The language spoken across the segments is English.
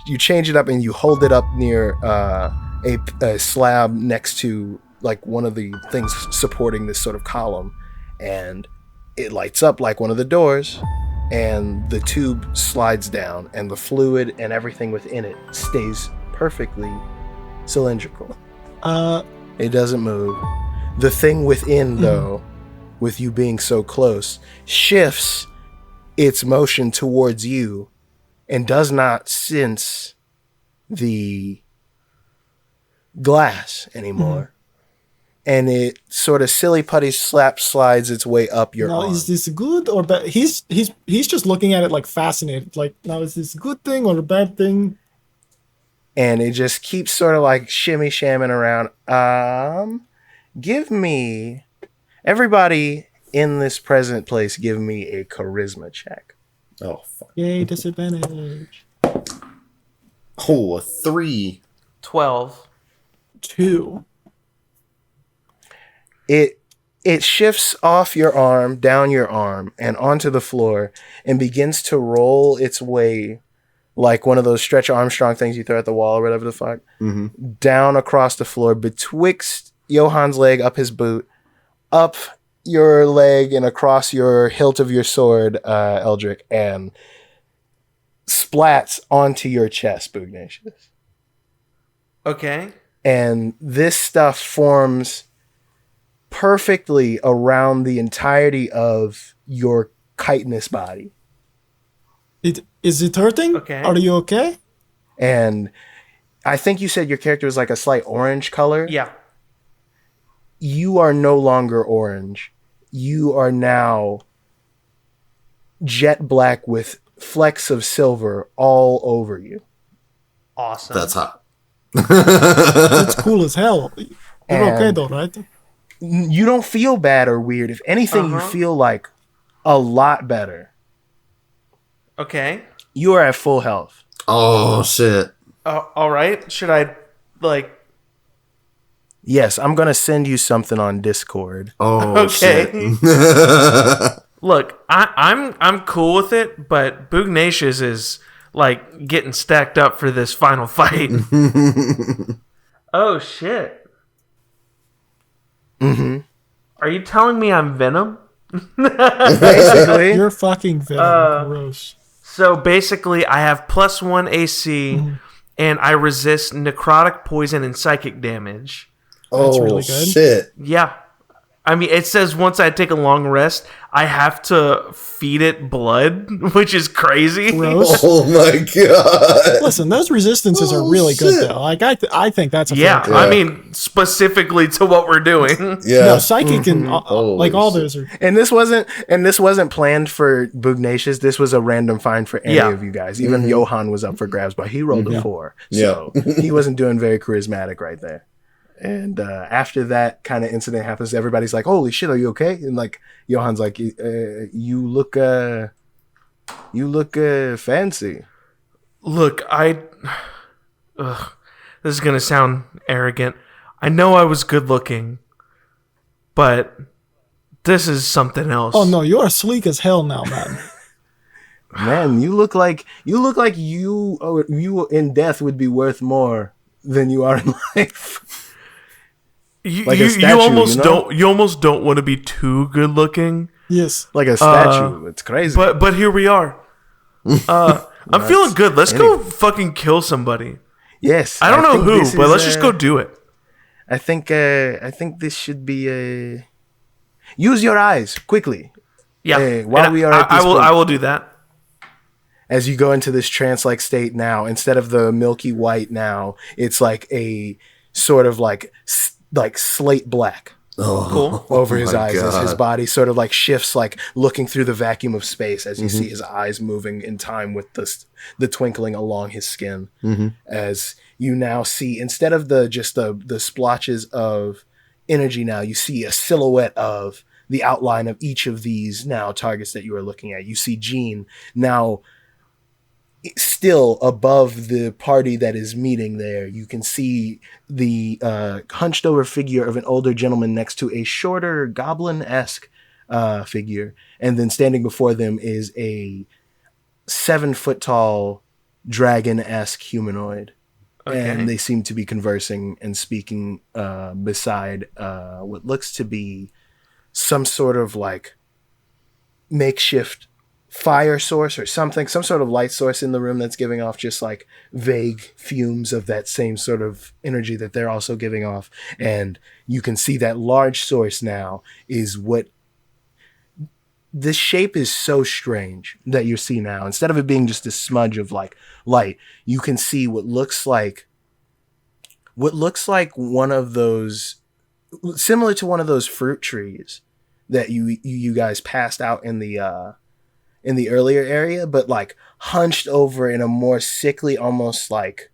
you change it up and you hold it up near a slab next to like one of the things supporting this sort of column, and it lights up like one of the doors, and the tube slides down, and the fluid and everything within it stays perfectly cylindrical. It doesn't move. The thing within, though, with you being so close, shifts its motion towards you and does not sense the glass anymore. And it sort of silly putty slides its way up your arm. Is this good or bad? He's just looking at it like fascinated. Like, now is this a good thing or a bad thing? And it just keeps sort of like shimmy shamming around. Give me, everybody in this present place, give me a charisma check. Oh, fuck. Yay, disadvantage. Oh, a 3. 12. 2. It shifts off your arm, down your arm, and onto the floor, and begins to roll its way like one of those Stretch Armstrong things you throw at the wall or whatever the fuck, down across the floor betwixt Johann's leg, up his boot, up your leg and across your hilt of your sword, Eldrick, and splats onto your chest, Bugnacious. Okay. And this stuff forms perfectly around the entirety of your chitinous body. Is it hurting? Okay. Are you okay? And I think you said your character was like a slight orange color. Yeah. You are no longer orange. You are now jet black with flecks of silver all over you. Awesome. That's hot. That's cool as hell. You're okay though, right? You don't feel bad or weird. If anything, you feel like a lot better. Okay. You are at full health. Oh, shit. All right. Should I, like... Yes, I'm going to send you something on Discord. Oh, okay. shit. Look, I'm cool with it, but Bugnacious is, like, getting stacked up for this final fight. Oh, shit. Mm-hmm. Are you telling me I'm Venom? Basically. You're fucking Venom. Gross. So basically, I have +1 AC, and I resist necrotic, poison, and psychic damage. Oh, really good. shit. Yeah. I mean, it says once I take a long rest, I have to feed it blood, which is crazy. Gross. Oh, my God. Listen, those resistances are really good, though. Like, I think that's a Yeah, fair I mean, specifically to what we're doing. Yeah. No, psychic and like all those are. And this wasn't planned for Bugnacious. This was a random find for any of you guys. Even Johann was up for grabs, but he rolled a 4. So he wasn't doing very charismatic right there. And after that kind of incident happens, everybody's like, "Holy shit, are you okay?" And like Johann's like, "You look fancy." Look, this is gonna sound arrogant. I know I was good looking, but this is something else. Oh no, you're sleek as hell now, man. Man, you look like you in death would be worth more than you are in life. You, Like you, a statue, you almost you know? don't. You almost don't want to be too good looking. Yes. Like a statue. It's crazy. But here we are. I'm feeling good. Let's go fucking kill somebody. Yes. I don't know think who, this but is, let's just go do it. I think this should be use your eyes quickly. Yeah. While we are at this point. I will do that. As you go into this trance-like state now, instead of the milky white now, it's like a sort of like slate black Cool. over his eyes as his God. body sort of like shifts, like looking through the vacuum of space as you see his eyes moving in time with the twinkling along his skin. As you now see, instead of the splotches of energy, now you see a silhouette of the outline of each of these now targets that you are looking at. You see Jean now still above the party that is meeting there. You can see the hunched over figure of an older gentleman next to a shorter goblin-esque figure. And then standing before them is a 7-foot tall dragon-esque humanoid. Okay. And they seem to be conversing and speaking beside what looks to be some sort of like makeshift fire source or something, some sort of light source in the room that's giving off just like vague fumes of that same sort of energy that they're also giving off. And you can see that large source now is what this shape is so strange that you see now. Instead of it being just a smudge of like light, you can see what looks like one of those, similar to one of those fruit trees that you guys passed out in the earlier area, but like hunched over in a more sickly, almost like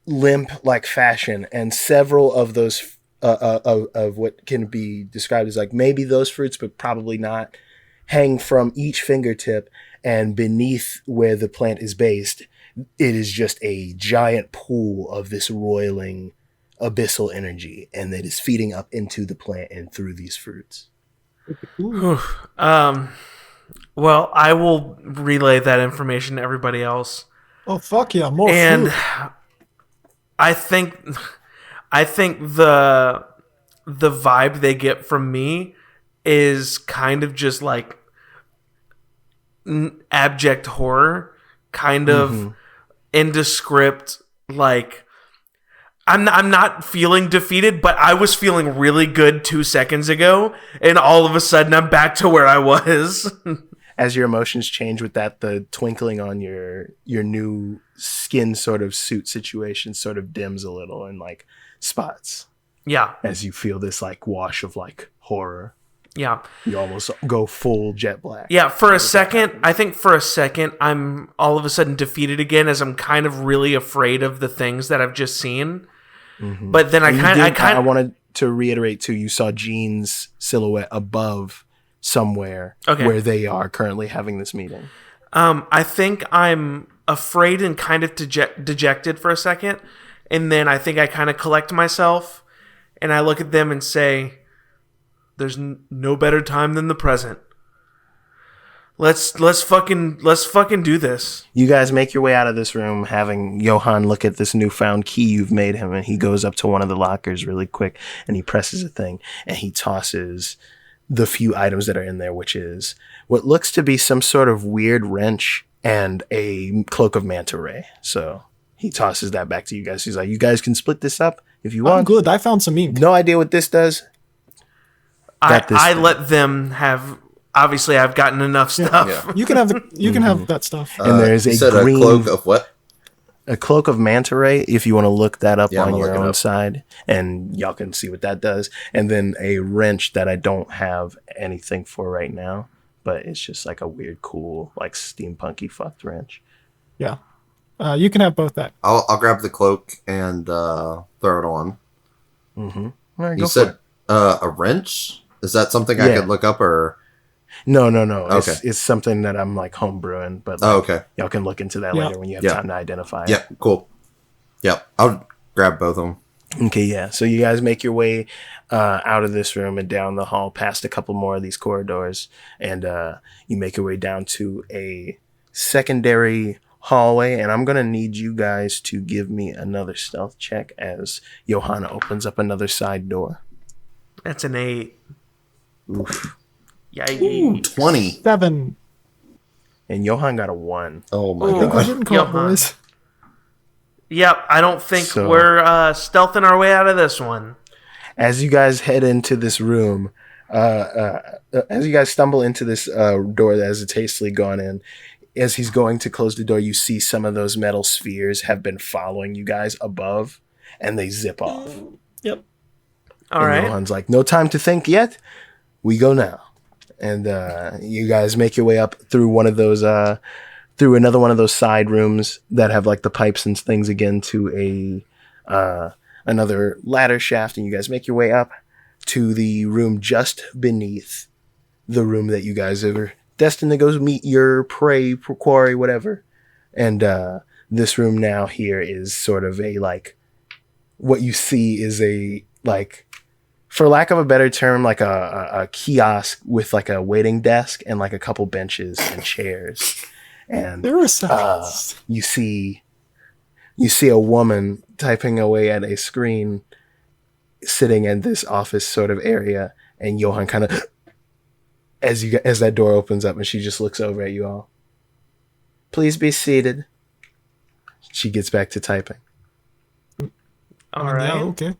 limp like fashion. And several of those of what can be described as like maybe those fruits, but probably not, hang from each fingertip. And beneath where the plant is based, it is just a giant pool of this roiling abyssal energy, and that is feeding up into the plant and through these fruits. Well, I will relay that information to everybody else. Oh fuck yeah, more And fruit. I think the vibe they get from me is kind of just like abject horror, kind of indescript. Like I'm not feeling defeated, but I was feeling really good 2 seconds ago, and all of a sudden I'm back to where I was. As your emotions change with that, the twinkling on your new skin sort of suit situation sort of dims a little and like spots Yeah, as you feel this like wash of like horror. yeah. You almost go full jet black. Yeah, for a second, I'm all of a sudden defeated again, as I'm kind of really afraid of the things that I've just seen. But then I wanted to reiterate too, you saw Jean's silhouette above somewhere where they are currently having this meeting. I think I'm afraid and kind of dejected for a second, and then I think I kind of collect myself, and I look at them and say, "There's no better time than the present. Let's fucking do this." You guys make your way out of this room, having Johan look at this newfound key you've made him, and he goes up to one of the lockers really quick, and he presses a thing, and he tosses the few items that are in there, which is what looks to be some sort of weird wrench and a Cloak of Manta Ray. So he tosses that back to you guys. He's like, "You guys can split this up if you want." I'm good. I found some ink. No idea what this does. I let them have. Obviously, I've gotten enough stuff. Yeah. You can have have that stuff. And there's you a said green a cloak of what? a Cloak of Manta Ray, if you want to look that up Yeah, I'm on gonna your look it own up. side, and y'all can see what that does. And then a wrench that I don't have anything for right now, but it's just like a weird, cool, like steampunky fucked wrench. Yeah. You can have both that. I'll grab the cloak and throw it on. All right, You go said for it. a wrench? Is that something I Yeah. could look up or? No. Okay. It's something that I'm like home brewing, but like, Oh, okay. y'all can look into that Yeah. later when you have Yeah. time to identify it. Yeah, cool. Yep, I'll grab both of them. Okay, yeah. So you guys make your way out of this room and down the hall, past a couple more of these corridors, and you make your way down to a secondary hallway. And I'm gonna need you guys to give me another stealth check as Johanna opens up another side door. That's an 8. Oof. Yikes. 20. 7. And Johan got a 1. Oh my I think we're god. getting caught, Yeah. boys. Yep, I don't think So- we're stealthing our way out of this one. As you guys head into this room, as you guys stumble into this door that has hastily gone in, as he's going to close the door, you see some of those metal spheres have been following you guys above, and they zip off. Yep. All And right. Johan's like, "No time to think yet. We go now." And you guys make your way up through one of those, through another one of those side rooms that have like the pipes and things again to another ladder shaft, and you guys make your way up to the room just beneath the room that you guys are destined to go meet your prey, quarry, whatever. And this room now here is sort of a like, what you see is a like, for lack of a better term, like a kiosk with like a waiting desk and like a couple benches and chairs. and There are sounds. you see a woman typing away at a screen, sitting in this office sort of area, and Johan kind of as that door opens up, and she just looks over at you all. Please be seated. She gets back to typing. All right. Yeah, okay.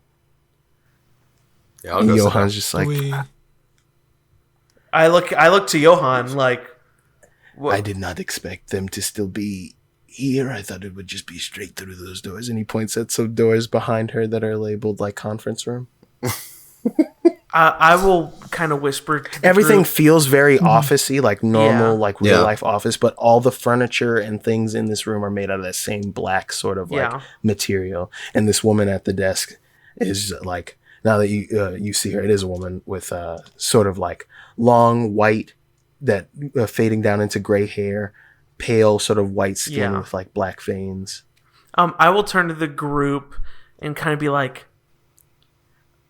Yeah, I'll go sit down. Johan's just like, I look to Johan like, I did not expect them to still be here. I thought it would just be straight through those doors. And he points at some doors behind her that are labeled like conference room. I will kind of whisper to the Everything group. feels very office-y, like normal, Yeah. like real life office, but all the furniture and things in this room are made out of that same black sort of like material. And this woman at the desk is like, now that you see her, it is a woman with sort of like long white that fading down into gray hair, pale sort of white skin with like black veins. I will turn to the group and kind of be like,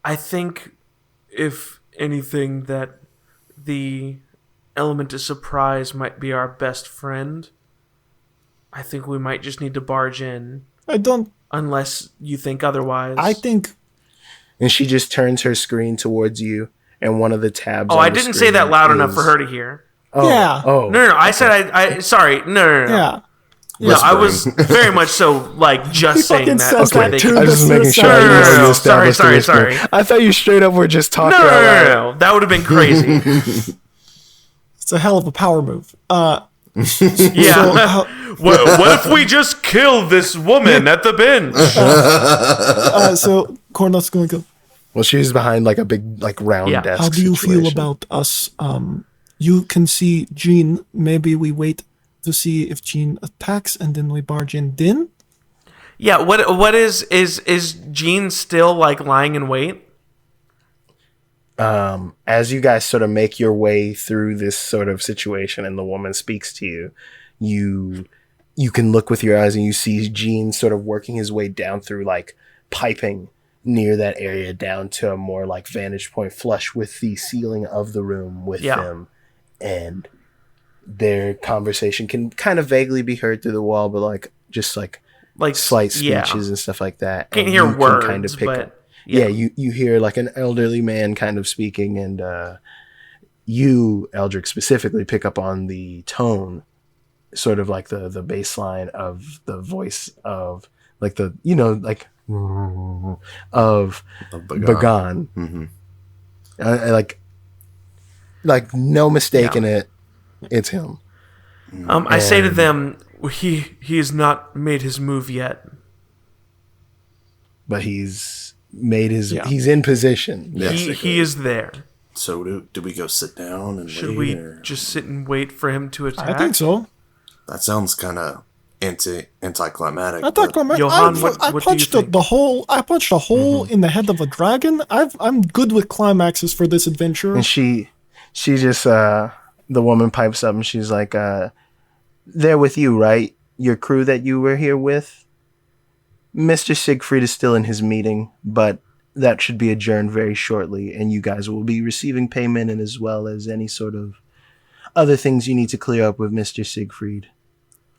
I think if anything that the element of surprise might be our best friend. I think we might just need to barge in. Unless you think otherwise. I think... And she just turns her screen towards you, and one of the tabs. Oh, on I the didn't say screen that loud is... enough for her to hear. Oh, Yeah. Oh. No. I said I sorry. No. Yeah. No, I was very much so like just saying fucking that. says before that they too. could- I was just making sure. No, I know you no. established Sorry. the listener. I thought you straight up were just talking. No, out loud. That would have been crazy. It's a hell of a power move. Yeah. So, what if we just kill this woman at the bench? so Cornell's going to go, Well, she's behind like a big, like round Yeah. desk. how do you feel situation. about us? You can see Jean. Maybe we wait to see if Jean attacks and then we barge in. Then? Yeah. What is Jean still like lying in wait? As you guys sort of make your way through this sort of situation, and the woman speaks to you, you can look with your eyes and you see Gene sort of working his way down through like piping near that area down to a more like vantage point flush with the ceiling of the room with them, and their conversation can kind of vaguely be heard through the wall, but like just like slight speeches and stuff like that. Can't And hear you words, kind of pick but up. Yeah, you hear like an elderly man kind of speaking, and you, Eldrick, specifically pick up on the tone, sort of like the bass line of the voice of like the, you know, like of Bagan. Mm-hmm. Like no mistaking it, it's him. I say to them, he has not made his move yet. But he's made his, he's in position. He is there. So do we go sit down and Should wait, we or? just sit and wait for him to attack? I think so. That sounds kind of anticlimactic. I thought Johan, what do you punched think? the hole. I punched a hole in the head of a dragon. I'm good with climaxes for this adventure. And she just, the woman pipes up and she's like, they're with you, right? Your crew that you were here with? Mr. Siegfried is still in his meeting, but that should be adjourned very shortly, and you guys will be receiving payment, and as well as any sort of other things you need to clear up with Mr. Siegfried.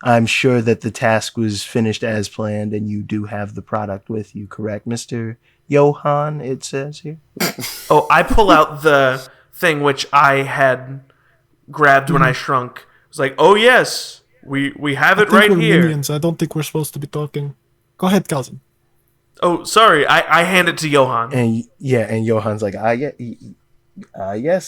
I'm sure that the task was finished as planned, and you do have the product with you, correct, Mr. Johan, it says here? Oh, I pull out the thing which I had grabbed when I shrunk. It's like, oh yes, we have it I think right we're here. minions. I don't think we're supposed to be talking. Go ahead, cousin. Oh, sorry, I hand it to Johan. And and Johan's like, yes,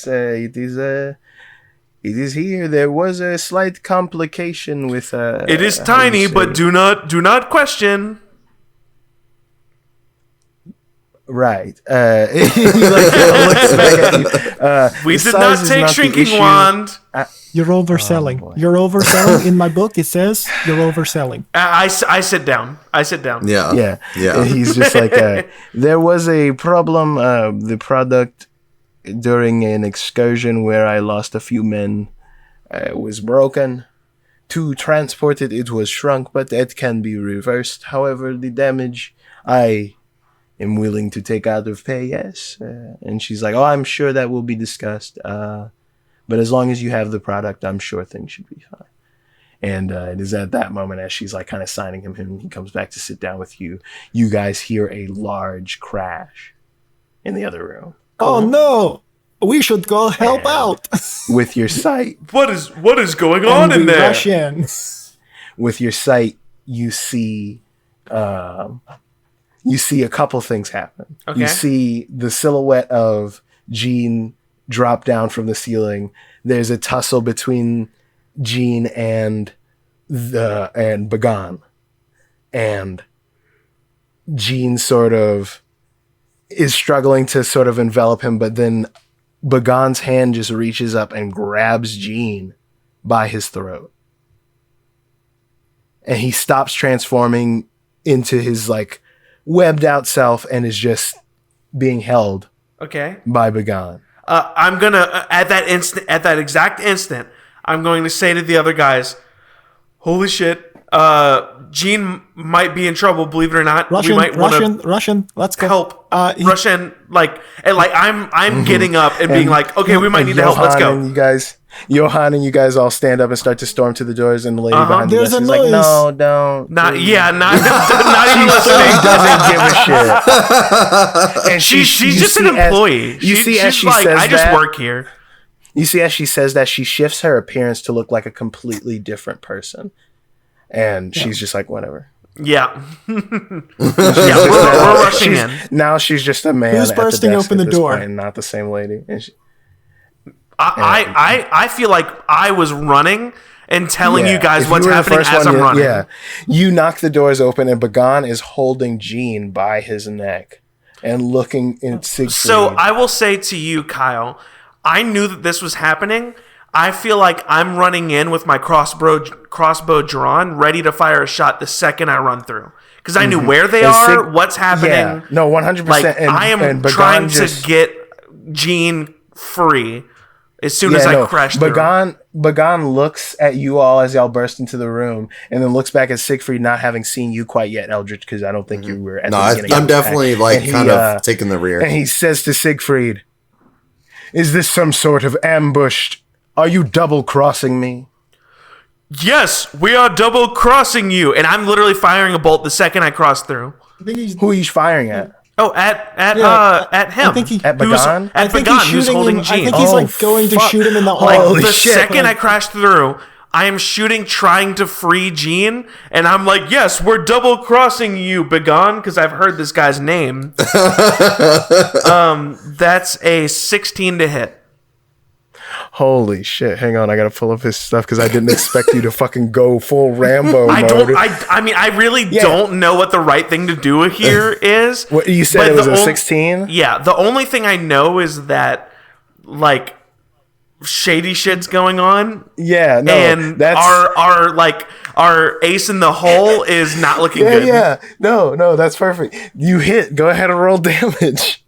it is here. There was a slight complication with It is tiny, but do not question. Right. He looks back at you. We The did size not is take the shrinking issue. wand. You're overselling. boy. You're overselling. In my book, it says you're overselling. I sit down. Yeah. Yeah. Yeah. And he's just like, there was a problem. The product during an excursion where I lost a few men was broken. To transport it, it was shrunk, but that can be reversed. However, the damage, I am willing to take out of pay, yes. And she's like, oh, I'm sure that will be discussed. But as long as you have the product, I'm sure things should be fine. And it is at that moment, as she's like kind of signing him, and he comes back to sit down with you. You guys hear a large crash in the other room. Oh no! We should go help out. With your sight, What is going on in there? Rush in. with your sight, you see a couple things happen. Okay. You see the silhouette of Jean drop down from the ceiling. There's a tussle between Jean and Bagan, and Jean sort of is struggling to sort of envelop him, but then Bagan's hand just reaches up and grabs Jean by his throat, and he stops transforming into his like webbed out self and is just being held Okay. by Bagan. I'm gonna at that exact instant, I'm going to say to the other guys, "Holy shit! Jean might be in trouble. Believe it or not, we might want to Russian. Let's go. help. He- Russian, I'm getting up and being like, okay, we might need to help. Let's go. And Johan and you guys all stand up and start to storm to the doors, and the lady behind the There's desk a is like, noise. "No, don't." Not please." not even She listening. doesn't give a shit. And She's you just an see as- employee. She's She's like, I just that, work here. You see as she says that, she shifts her appearance to look like a completely different person. And she's just like, whatever. Yeah, yeah. We're rushing in. Now she's just a man. Who's at bursting desk open at the this door? point, and not the same lady. And I feel like I was running and telling you guys if what's were the happening first as one, I'm running. Yeah, you knock the doors open, and Bagan is holding Jean by his neck and looking in Siegfried. So I will say to you, Kyle, I knew that this was happening. I feel like I'm running in with my crossbow drawn, ready to fire a shot the second I run through. Because I knew where they And are, what's happening. Yeah, no, 100%. Like, and, I am and Bagan trying just, to get Jean free as soon as I crash through. Bagan looks at you all as y'all burst into the room, and then looks back at Siegfried, not having seen you quite yet, Eldritch, because I don't think you were at the beginning. I'm of the definitely attack. like And kind of taking the rear. And he says to Siegfried, "Is this some sort of ambush? Are you double crossing me?" Yes, we are double crossing you. And I'm literally firing a bolt the second I cross through. I think he's. Who are you firing at? Oh, at him. I think he. At Bagan? I At think Bagan, he's who's shooting holding him. Jean. I think he's like going to fuck. shoot him in the Like, arm. Holy the shit. second I crash through, I am shooting, trying to free Jean, and I'm like, yes, we're double crossing you, Bagan, because I've heard this guy's name. That's a 16 to hit. Holy shit! Hang on, I gotta pull up his stuff because I didn't expect you to fucking go full Rambo I mode. don't. I mean, I really don't know what the right thing to do here is. What you said but it was the a on- 16? Yeah, the only thing I know is that like shady shit's going on. Yeah, no, And that's our ace in the hole is not looking yeah, good. yeah. No, that's perfect. You hit. Go ahead and roll damage.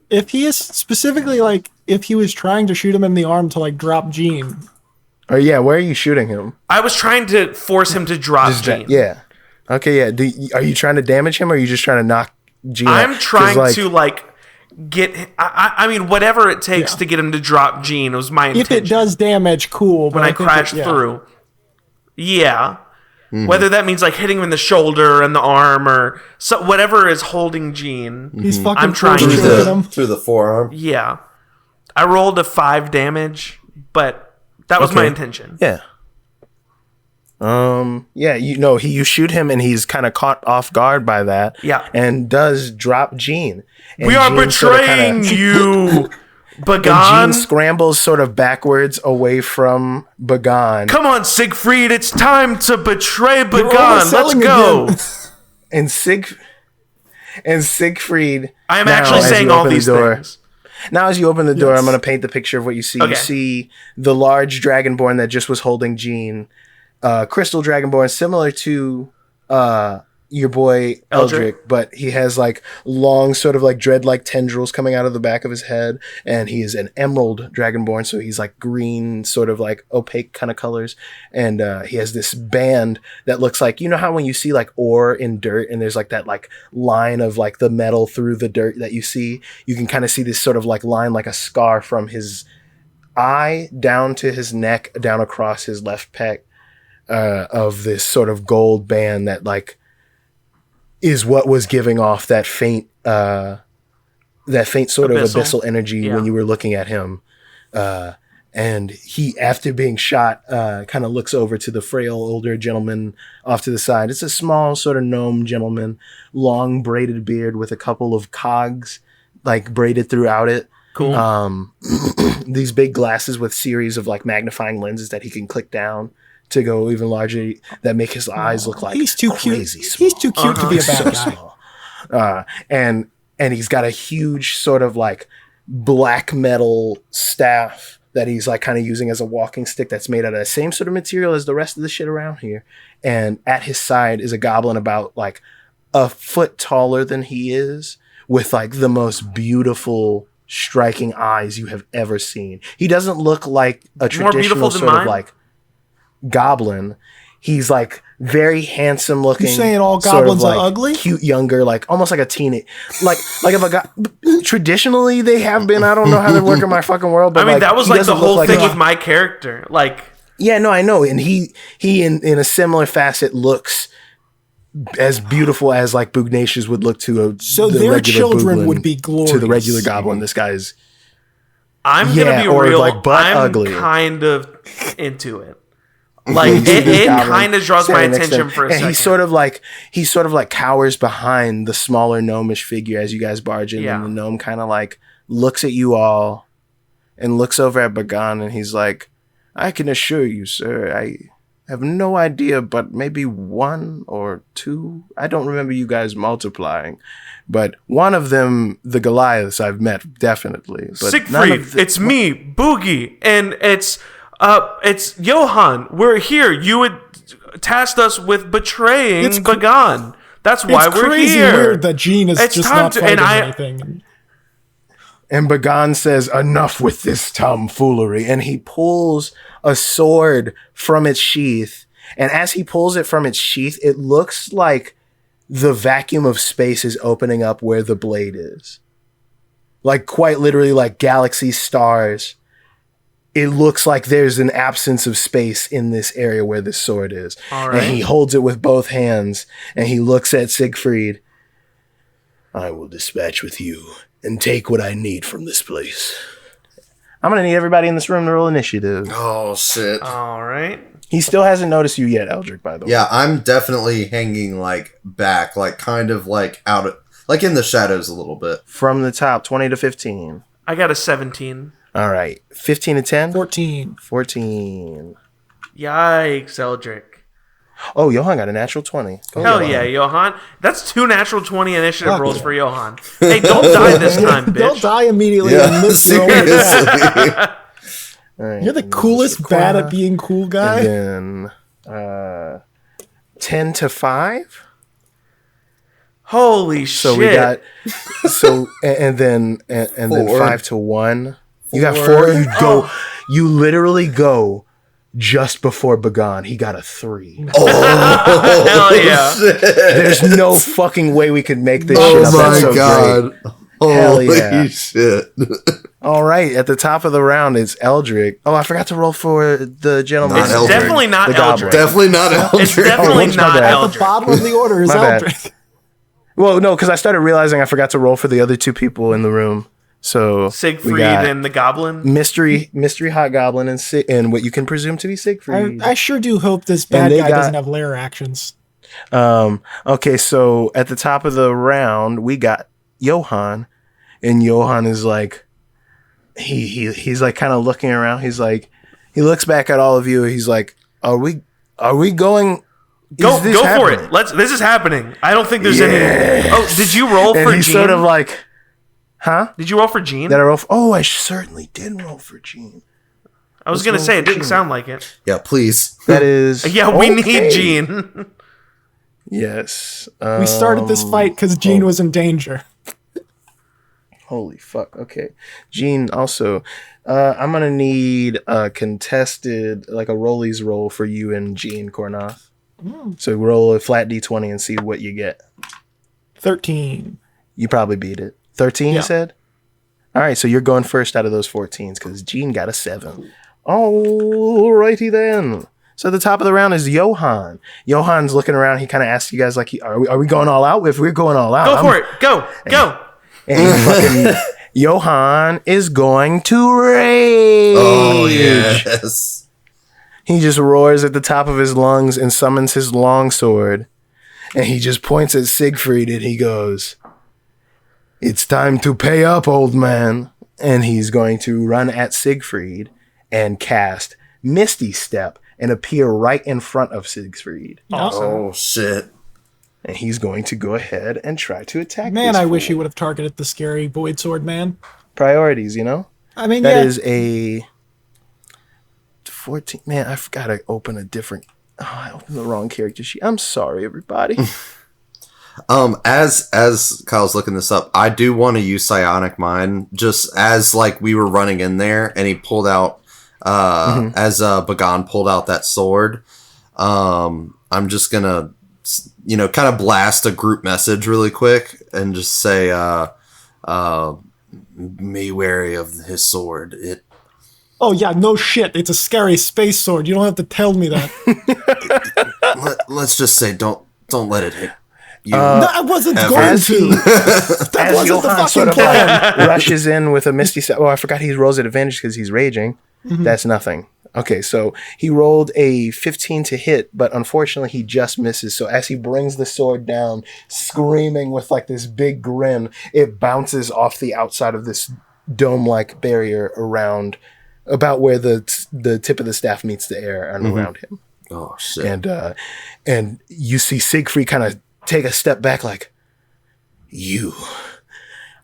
If he is specifically like, if he was trying to shoot him in the arm to like drop Jean, Or yeah, where are you shooting him? I was trying to force him to drop Jean. Yeah. Okay, yeah. Are you trying to damage him, or are you just trying to knock Jean out? I'm 'Cause, trying to like get. I mean, whatever it takes to get him to drop Jean was my intention. if it does damage, cool. But when I think crash through. Yeah. Whether that means like hitting him in the shoulder and the arm or so, whatever is holding Jean. he's fucking I'm trying force to- choking him. Through the forearm. Yeah. I rolled a 5 damage, but that was my Okay. intention. Yeah. Yeah, you shoot him and he's kind of caught off guard by that. Yeah. And does drop Jean. And We are Jean sorta betraying you, And Jean Bagan. scrambles sort of backwards away from Bagan. Come on, Siegfried, it's time to betray Bagan. Let's overselling go. again. And Siegfried. I am now, actually as saying you all open the these door- things. Now, as you open the door, Yes. I'm going to paint the picture of what you see. Okay. You see the large dragonborn that just was holding Jean, crystal dragonborn, similar to your boy Eldrick. Eldrick, but he has like long, sort of like dread-like tendrils coming out of the back of his head, and he is an emerald dragonborn, so he's like green, sort of like opaque kind of colors, and he has this band that looks like, you know how when you see like ore in dirt, and there's like that like line of like the metal through the dirt that you see, you can kind of see this sort of like line, like a scar from his eye down to his neck, down across his left pec. of this sort of gold band that like is what was giving off that faint sort of abyssal energy when you were looking at him. And he, after being shot, kind of looks over to the frail older gentleman off to the side. It's a small sort of gnome gentleman, long braided beard with a couple of cogs like braided throughout it. Cool. These big glasses with series of like magnifying lenses that he can click down to go even larger that make his eyes look like he's too crazy cute. small. He's too cute to be a bad guy. Small. And he's got a huge sort of like black metal staff that he's like kind of using as a walking stick that's made out of the same sort of material as the rest of the shit around here. And at his side is a goblin about like a foot taller than he is, with like the most beautiful, striking eyes you have ever seen. He doesn't look like a traditional sort of like goblin. He's like very handsome looking. You're saying all sort of goblins like are ugly? Cute, younger, like almost like a teenage. Like if a traditionally they have been. I don't know how they work in my fucking world. But I mean, like, that was like the whole thing with my character. Like, yeah, no, I know, and he in a similar facet looks as beautiful as like Bugnacious would look to a. So the their regular children Booglin would be glorious to the regular goblin. This guy's. I'm gonna be or real. like butt I'm ugly. kind of into it. Like it kind of draws my attention for a second. And he sort of like cowers behind the smaller gnomish figure as you guys barge in, and the gnome kind of like looks at you all and looks over at Bagan, and he's like, "I can assure you, sir, I have no idea, but maybe one or two. I don't remember you guys multiplying, but one of them, the Goliaths, I've met definitely. But Siegfried, it's me, Boogie, and it's Johann. We're here. You had tasked us with betraying Bagan. That's why we're crazy here. Weird that Gene is just not fighting anything. And Bagan says, "Enough with this tomfoolery," and he pulls a sword from its sheath. And as he pulls it from its sheath, it looks like the vacuum of space is opening up where the blade is. Like quite literally, like galaxies, stars. It looks like there's an absence of space in this area where this sword is. All right. And he holds it with both hands, and he looks at Siegfried. "I will dispatch with you and take what I need from this place." I'm going to need everybody in this room to roll initiative. Oh, shit. All right. He still hasn't noticed you yet, Eldrick, by the way. Yeah, I'm definitely hanging, like, back, like, kind of, like, out of, like, in the shadows a little bit. From the top, 20 to 15. I got a 17. All right. 15 to 10? 14. 14. Yikes, Eldrick. Oh, Johan got a natural 20. Go Hell Johan. yeah, Johan. That's 2 natural 20 initiative rolls for Johan. Hey, don't die this time, bitch. Don't die immediately Yeah, and live your own life. seriously. All right. You're the And coolest bad at being cool guy. And then 10 to 5. Holy So shit. we got and then 5 to 1. You got 4. You literally go just before Bagan. He got a 3. Hell yeah. There's no fucking way we could make this shit Oh up. That's my so god. great. Hell Holy yeah. shit. All right, at the top of the round is Eldrick. Oh, I forgot to roll for the gentleman. Not It's Eldrick. definitely not The goblin. Eldrick. Definitely not Eldrick. It's definitely what's my not bad? At the Eldrick. bottom of the order is My bad. Eldrick. Well, no, because I started realizing I forgot to roll for the other 2 people in the room. So we Siegfried got and the Goblin. mystery hot goblin and what you can presume to be Siegfried. I sure do hope this bad they guy got- doesn't have lair actions. Okay, so at the top of the round we got Johan, and Johan is like he's like kind of looking around. He's like he looks back at all of you. He's like, "Are we going? Go Is this for happening?" it. This is happening. I don't think there's any. Oh, did you roll And for he's Gene? sort of like, huh? Did you roll for Gene? That I roll? I certainly did roll for Gene. I was let's gonna roll say for it didn't Gene. sound like it. Yeah, please. That is Yeah, we okay. need Gene. Yes. We started this fight because Gene was in danger. Holy fuck. Okay. Gene, also, I'm going to need a contested, like a rollies roll for you and Gene Kornoth. So roll a flat D20 and see what you get. 13. You probably beat it. 13, Yeah. you said? All right, so you're going first out of those 14s because Gene got a 7. Alrighty then. So the top of the round is Johan. Johan's looking around. He kind of asks you guys, like, are we going all out? If we're going all out, Go for it. Go. And Johan is going to rage. Oh, yes. He just roars at the top of his lungs and summons his longsword. And he just points at Siegfried and he goes, "It's time to pay up, old man." And he's going to run at Siegfried and cast Misty Step and appear right in front of Siegfried. Awesome. Oh, shit. And he's going to go ahead and try to attack Man, this I wish he fool. would have targeted the scary Void Sword man. Priorities, you know? I mean, That yeah. is a 14. Man, I forgot to open a different... Oh, I opened the wrong character sheet. I'm sorry, everybody. As Kyle's looking this up, I do want to use Psionic Mind, just as like we were running in there and he pulled out as Bagan pulled out that sword. I'm just gonna kind of blast a group message really quick and just say be wary of his sword. Oh, yeah, no shit. It's a scary space sword. You don't have to tell me that. Let's just say don't let it hit you. No, I wasn't Ever. going As to. he- That As wasn't the Johan fucking sort of plan. rushes in with a Misty Step. Oh, I forgot he rolls at advantage because he's raging. That's nothing. Okay, so he rolled a 15 to hit, but unfortunately he just misses. So as he brings the sword down, screaming with like this big grin, it bounces off the outside of this dome-like barrier around about where the tip of the staff meets the air and around him. Oh shit. And you see Siegfried kind of take a step back like, "You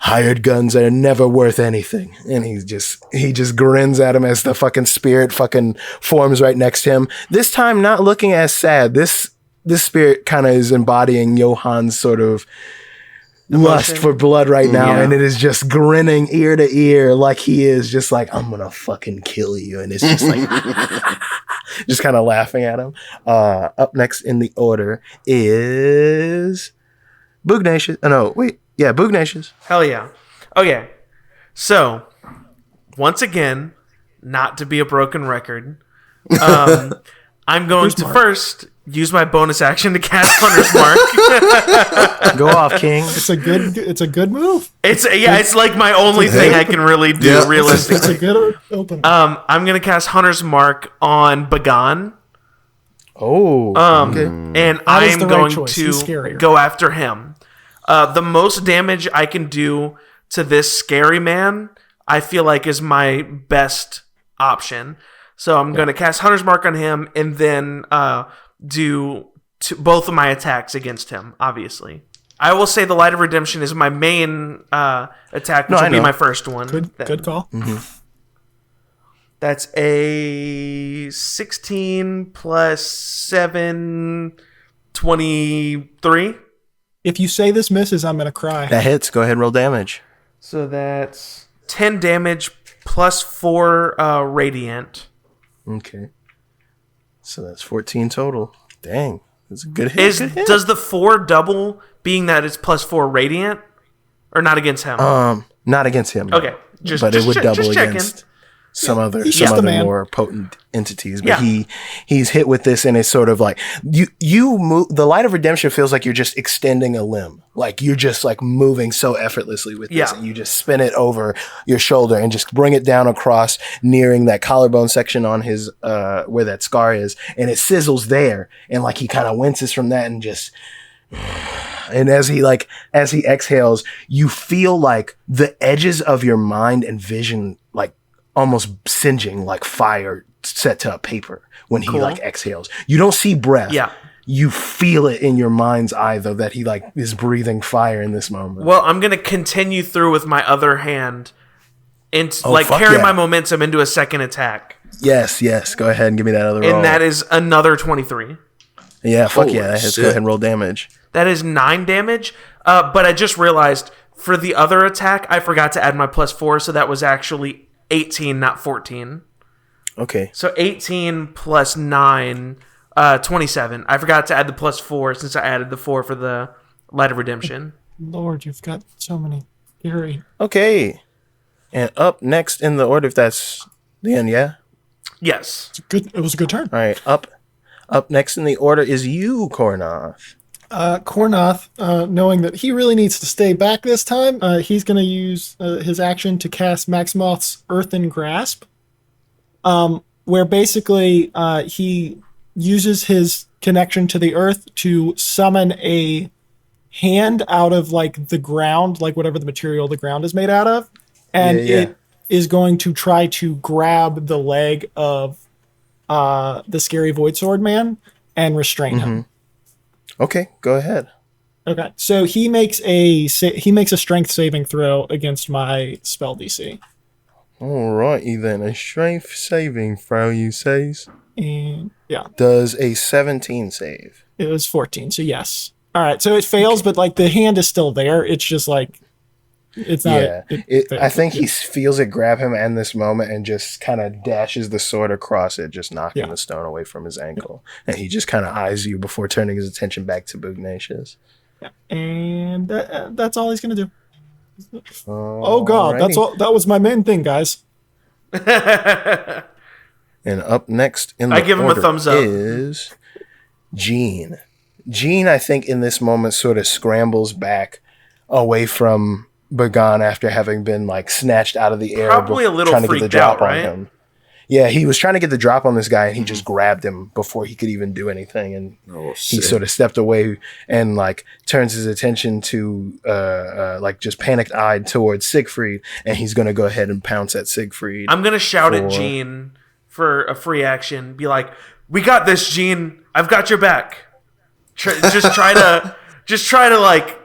hired guns are never worth anything." And he just grins at him as the fucking spirit fucking forms right next to him. This time not looking as sad. This spirit kind of is embodying Johan's sort of lust for blood right now, Yeah. and it is just grinning ear to ear like he is just like, "I'm gonna fucking kill you," and it's just like just kind of laughing at him. Up next in the order is Bugnacious. Oh, no, wait. Yeah, Bugnacious. Hell yeah. Okay. So, once again, not to be a broken record, I'm going to first use my bonus action to cast Hunter's Mark. Go off, King. It's a good move. It's like my only thing I can really do, Yeah. realistically. It's a good open. I'm going to cast Hunter's Mark on Bagan. Oh, okay. And That is I'm the right going choice. He's to scarier. go after him. The most damage I can do to this scary man, I feel like, is my best option. So I'm going to cast Hunter's Mark on him and then do both of my attacks against him, obviously. I will say the Light of Redemption is my main attack, which No, I will be know. my first one. Good call. That's a 16 plus 7, 23. If you say this misses, I'm gonna cry. That hits. Go ahead and roll damage. So that's 10 damage plus 4 radiant. Okay. So that's 14 total. Dang. That's a good hit. Good hit. Does the 4 double, being that it's plus 4 radiant? Or not against him? Not against him. no. Okay. But it would double just checking. against some other he's just a man. more potent entities. But Yeah. he's hit with this, and it's sort of like you move. The Light of Redemption feels like you're just extending a limb, like you're just like moving so effortlessly with this, Yeah. and you just spin it over your shoulder and just bring it down across, nearing that collarbone section on his where that scar is, and it sizzles there, and like he kind of winces from that, and just. And as he exhales, you feel like the edges of your mind and vision like almost singeing like fire set to a paper when he like exhales. You don't see breath. Yeah. You feel it in your mind's eye though that he like is breathing fire in this moment. Well, I'm going to continue through with my other hand and fuck carry yeah. my momentum into a second attack. Yes. Go ahead and give me that other roll. And that is another 23. Yeah, fuck Holy yeah. That hits. shit. Go ahead and roll damage. That is 9 damage. But I just realized for the other attack, I forgot to add my plus 4, so that was actually 18, not 14. Okay. So 18 plus 9, 27. I forgot to add the plus 4 since I added the 4 for the Light of Redemption. Lord, you've got so many theory. Okay. And up next in the order, if that's the end, yeah? Yes. It was a good turn. All right. Up Up next in the order is you, Kornoth. Kornoth, knowing that he really needs to stay back this time, he's going to use his action to cast Maximoth's Earthen Grasp, where basically he uses his connection to the earth to summon a hand out of like the ground, like whatever the material the ground is made out of, and it is going to try to grab the leg of the scary Void Sword man and restrain him. Okay, go ahead. Okay, so he makes a strength saving throw against my spell DC. Alrighty then, a strength saving throw, you says. And yeah, Does a 17 save? it was 14. So yes. All right, so it fails, but like the hand is still there. It's just like it's not. Yeah, I think he feels it grab him in this moment and just kind of dashes the sword across it, just knocking the stone away from his ankle. And he just kind of eyes you before turning his attention back to Bugnacious. Yeah. And that's all he's gonna do. Oh God, that's all. That was my main thing, guys. And up next in the I give him a order thumbs up. is Jean. Jean, I think, in this moment sort of scrambles back away from Bagan after having been like snatched out of the air. Probably a little trying to get the freaked drop out, right? on him. Yeah, he was trying to get the drop on this guy, and he just grabbed him before he could even do anything. And he sort of stepped away and like turns his attention to like just panicked-eyed towards Siegfried, and he's going to go ahead and pounce at Siegfried. I'm gonna shout at Jean for a free action. Be like, "We got this, Jean. I've got your back." Just try to like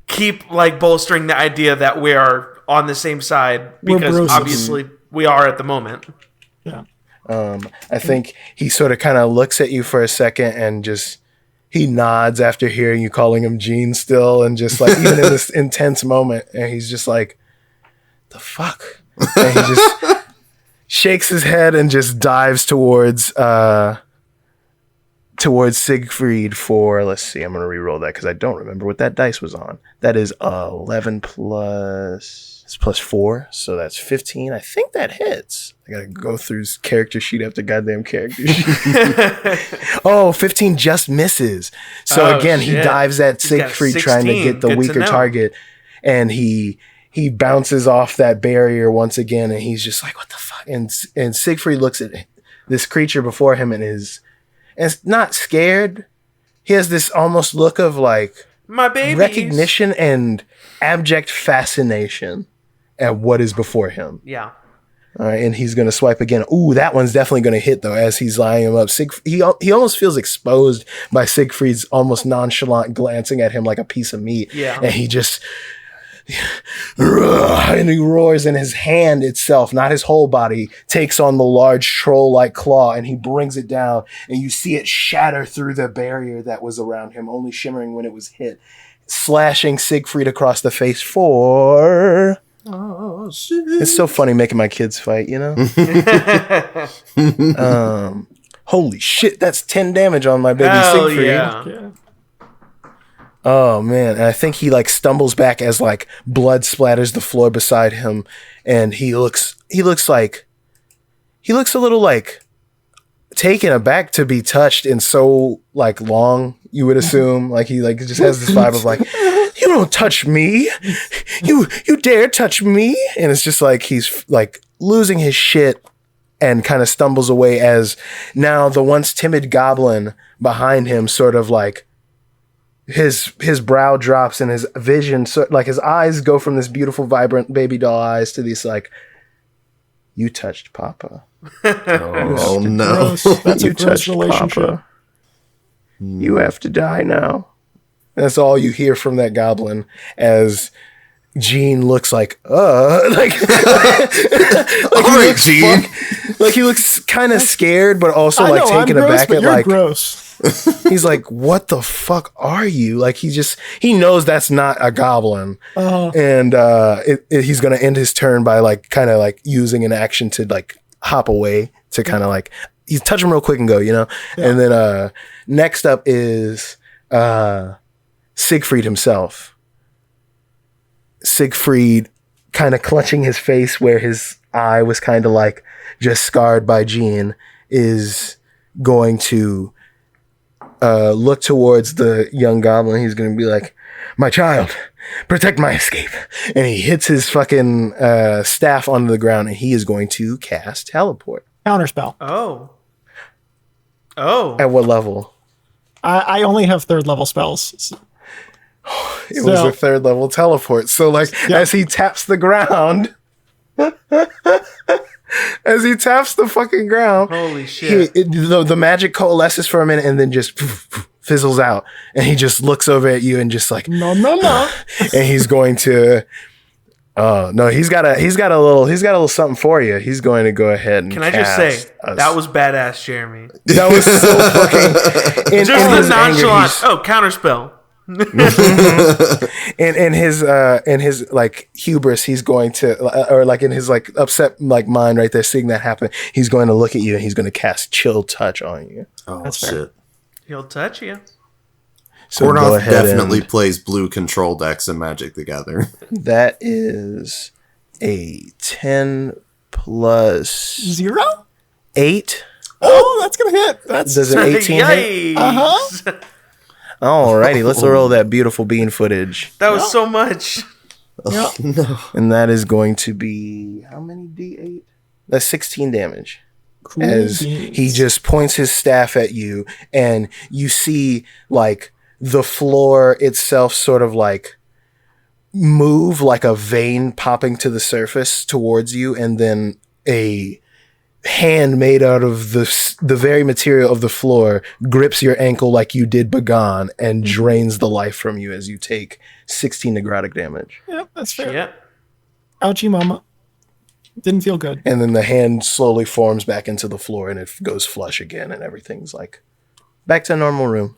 keep like bolstering the idea that we are on the same side, because obviously we are at the moment. Yeah. I think he sort of kind of looks at you for a second and just he nods after hearing you calling him Gene still, and just like even in this intense moment, and he's just like, the fuck? And he just shakes his head and just dives towards Siegfried for, let's see, I'm going to re-roll that because I don't remember what that dice was on. That is 11 plus 4, so that's 15. I think that hits. I got to go through character sheet after goddamn character sheet. Oh, 15 just misses. So again, he dives at Siegfried trying to get the weaker target, and he bounces off that barrier once again, and he's just like, what the fuck? And Siegfried looks at this creature before him and is not scared. He has this almost look of like my babies. Recognition and abject fascination at what is before him. Yeah. All right, and he's going to swipe again. Ooh, that one's definitely going to hit though as he's lining him up. He almost feels exposed by Siegfried's almost nonchalant glancing at him like a piece of meat. Yeah. And he just and he roars, and his hand itself, not his whole body, takes on the large troll-like claw, and he brings it down, and you see it shatter through the barrier that was around him, only shimmering when it was hit, slashing Siegfried across the face for... Oh, shit. It's so funny making my kids fight, you know? Holy shit, that's 10 damage on my baby Siegfried. Yeah. Oh man, and I think he like stumbles back as like blood splatters the floor beside him, and he looks a little like taken aback to be touched in so like long, you would assume. Like he like just has this vibe of like, you don't touch me. You dare touch me? And it's just like he's like losing his shit and kind of stumbles away as now the once timid goblin behind him sort of like his brow drops and his vision, so like his eyes go from this beautiful, vibrant baby doll eyes to these like, you touched Papa. Oh no. That's a gross relationship. Papa. You have to die now. That's all you hear from that goblin as Gene looks like, like all right, Gene. Like he looks kind of scared, but also like taken aback at like, gross. He's like, what the fuck are you? Like he knows that's not a goblin. And he's going to end his turn by like kind of like using an action to like hop away to kind of like, you touch him real quick and go, you know? Yeah. And then next up is Siegfried himself. Siegfried kind of clutching his face where his eye was kind of like just scarred by Jean is going to look towards the young goblin. He's going to be like, "My child, protect my escape." And he hits his fucking staff onto the ground, and he is going to cast teleport. Counterspell. Oh. At what level? I only have 3rd level spells. It was a 3rd level teleport. So, like, as he taps the ground, as he taps the fucking ground, holy shit! The magic coalesces for a minute and then just fizzles out, and he just looks over at you and just like, no. And he's going to. Oh no, he's got a little something for you. He's going to go ahead and. Can I just say that was badass, Jeremy? That was so fucking. Just the nonchalant. Counterspell. in his like hubris, he's going to, or like in his like upset like mind right there, seeing that happen, he's going to look at you and he's going to cast Chill Touch on you. Oh, that's shit. fair. He'll touch you. So Gornoth definitely plays blue control decks in Magic the Gathering. That is a 10 plus 0? 8. Oh, that's gonna hit. Does an 18 hit? Alrighty, let's roll that beautiful bean footage. That was so much. Yeah. No. And that is going to be how many D8? That's 16 damage. Cool As beans. he just points his staff at you, and you see like the floor itself sort of like move like a vein popping to the surface towards you, and then a hand made out of the very material of the floor grips your ankle like you did Bagan and drains the life from you as you take 16 necrotic damage. Yep, that's fair. Yeah. Ouchie mama. Didn't feel good. And then the hand slowly forms back into the floor and it goes flush again, and everything's like back to normal room.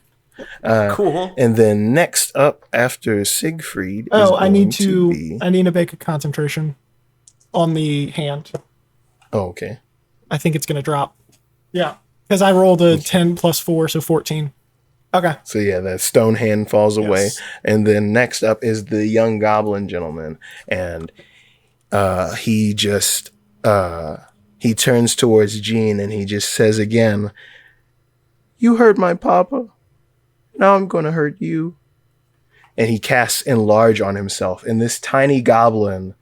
Cool. And then next up after Siegfried. Oh, is I need going to I need to make a concentration on the hand. Oh, okay. I think it's gonna drop. Yeah. Because I rolled a 10 plus 4, so 14. Okay. So yeah, that stone hand falls away. Yes. And then next up is the young goblin gentleman. And he just he turns towards Jean and he just says again, "You hurt my papa. Now I'm gonna hurt you." And he casts Enlarge on himself. And this tiny goblin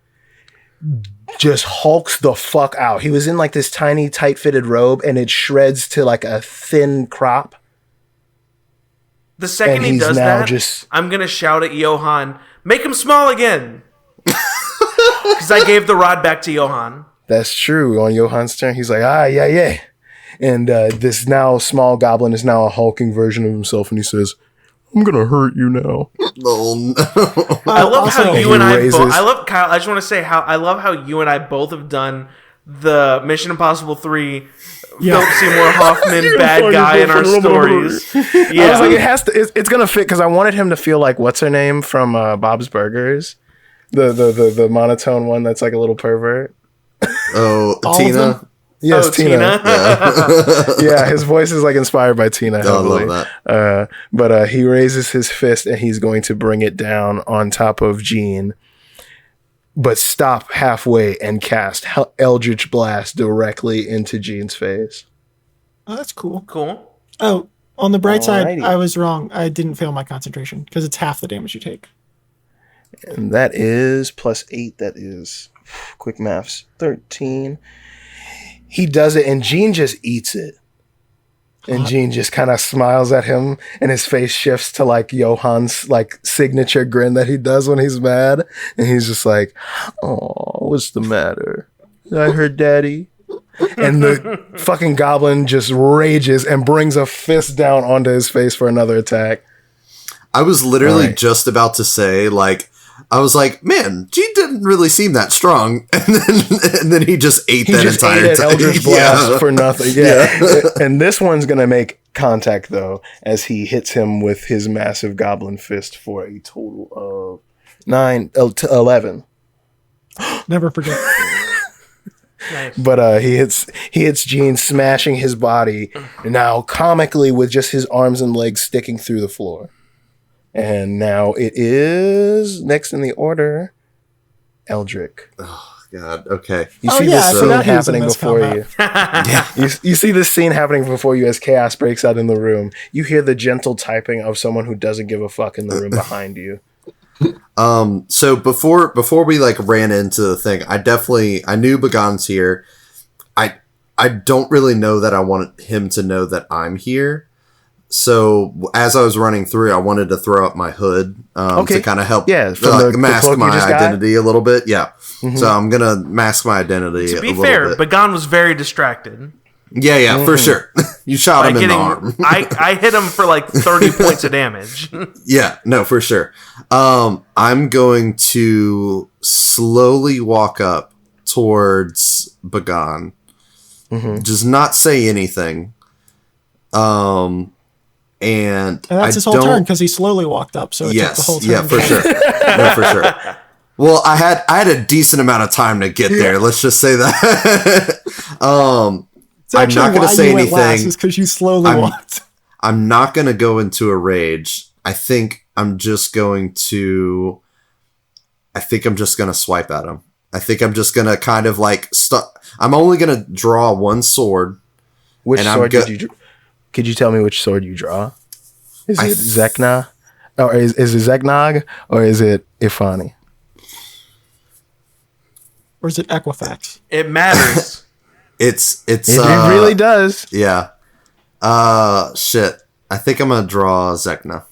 just hulks the fuck out. He was in like this tiny tight-fitted robe and it shreds to like a thin crop. The second And he he's does now that, just- I'm going to shout at Johan, "Make him small again!" Because I gave the rod back to Johan. That's true. On Johann's turn, he's like, yeah. And this now small goblin is now a hulking version of himself, and he says, "I'm gonna hurt you now." Oh, no. I love how also- you and I He both. raises- I love Kyle. I just want to say how I love how you and I both have done the Mission Impossible 3 Philip Seymour Hoffman bad guy in our stories. I was Yeah, like, it has to. It's gonna fit because I wanted him to feel like what's her name from Bob's Burgers, the monotone one that's like a little pervert. Oh, All of Tina. them? Yes, Tina. Yeah, his voice is like inspired by Tina. I Heavily. love that. But he raises his fist and he's going to bring it down on top of Jean, but stop halfway and cast Eldritch Blast directly into Jean's face. Oh, that's cool. cool. Oh, on the bright side, Alrighty. I was wrong. I didn't fail my concentration because it's half the damage you take. And that is +8. That is, quick maths, 13. He does it and Jean just eats it. And Jean just kind of smiles at him and his face shifts to like Johann's like signature grin that he does when he's mad. And he's just like, "Oh, what's the matter? I heard daddy." And the fucking goblin just rages and brings a fist down onto his face for another attack. I was literally Alright. just about to say, like, I was like, man, Gene didn't really seem that strong. And then he just ate He that just entire ate an time. Eldritch Blast for nothing. Yeah. And this one's going to make contact, though, as he hits him with his massive goblin fist for a total of 11. Never forget. Nice. But he hits Gene, smashing his body, now comically with just his arms and legs sticking through the floor. And now it is, next in the order, Eldrick. Oh, God. Okay. You Oh, see yeah, I this scene forgot he was in happening this before combat. you. You see this scene happening before you as chaos breaks out in the room. You hear the gentle typing of someone who doesn't give a fuck in the room behind you. So before we like ran into the thing, I knew Bagan's here. I don't really know that I wanted him to know that I'm here. So as I was running through, I wanted to throw up my hood to kind of help mask my identity a little bit. Yeah. Mm-hmm. So I'm going to mask my identity to be fair, Bagan was very distracted. Yeah, for sure. You shot him in the arm. I hit him for like 30 points of damage. Yeah, no, for sure. I'm going to slowly walk up towards Bagan. Mm-hmm. Just not say anything. And that's his whole turn because he slowly walked up. So it took the whole turn. Yeah, for sure. No, for sure. Well, I had a decent amount of time to get there. Let's just say that. I'm not going to say anything. Is because you slowly walked. I'm not going to go into a rage. I think I'm just going to swipe at him. I think I'm just going to kind of like I'm only going to draw one sword. Which sword did you? Could you tell me which sword you draw? Is it Zekna? Or is it Zeknog? Or is it Ifani? Or is it Equifax? It matters. It really does. Yeah. Shit. I think I'm gonna draw Zekna.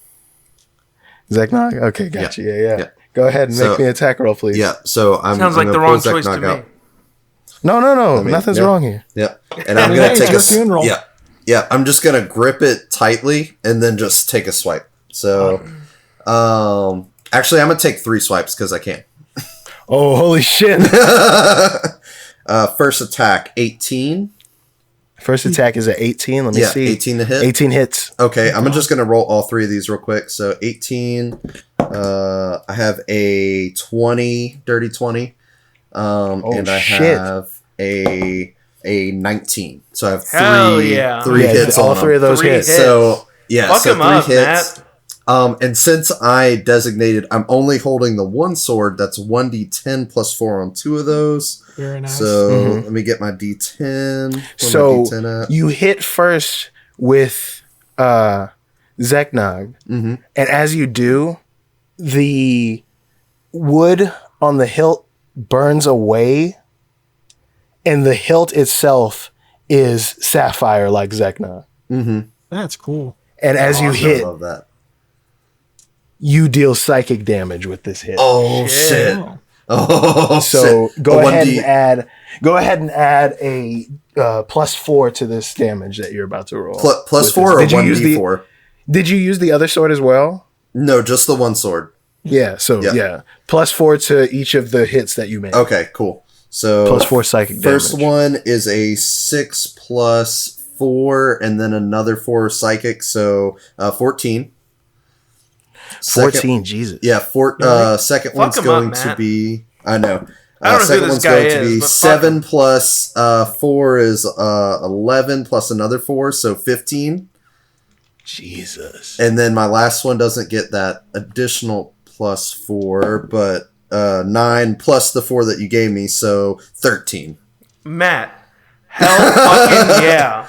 Zeknog? Okay, gotcha. Yeah. Go ahead and make me an attack roll, please. Yeah. So sounds like the wrong choice to me. No. Nothing's wrong here. Yeah. And I'm gonna take a funeral. Yeah. Yeah. I'm just gonna grip it tightly and then just take a swipe. So, actually, I'm gonna take 3 swipes because I can. Oh, holy shit! First attack, 18. First attack is at 18. Let me see. 18 to hit. 18 hits. Okay, I'm just gonna roll all 3 of these real quick. So 18. I have a 20, dirty 20. And I have a 19. So I have 3 hits on all 3 of those hits. So fuck so 3 hits. Matt. And since I designated, I'm only holding the one sword. That's 1d10 plus 4 on 2 of those. Very nice. So let me get my d10. So you hit first with Zeknog, and as you do, the wood on the hilt burns away, and the hilt itself is sapphire like Zeknog. That's cool. And as you hit, I love that. You deal psychic damage with this hit. Oh shit! Oh, so go ahead and add a +4 to this damage that you're about to roll. +4 or 1d4? Did you use the other sword as well? No, just the one sword. Yeah. So +4 to each of the hits that you made. Okay, cool. So +4 psychic damage. First one is a 6 plus 4, and then another 4 psychic, so 14. 14, Jesus. Yeah, second one's going to be... I know. I don't know second who one's this guy going to be is, 7 plus 4 is 11 plus another 4, so 15. Jesus. And then my last one doesn't get that additional +4, but 9 plus the 4 that you gave me, so 13. Matt. Hell fucking yeah.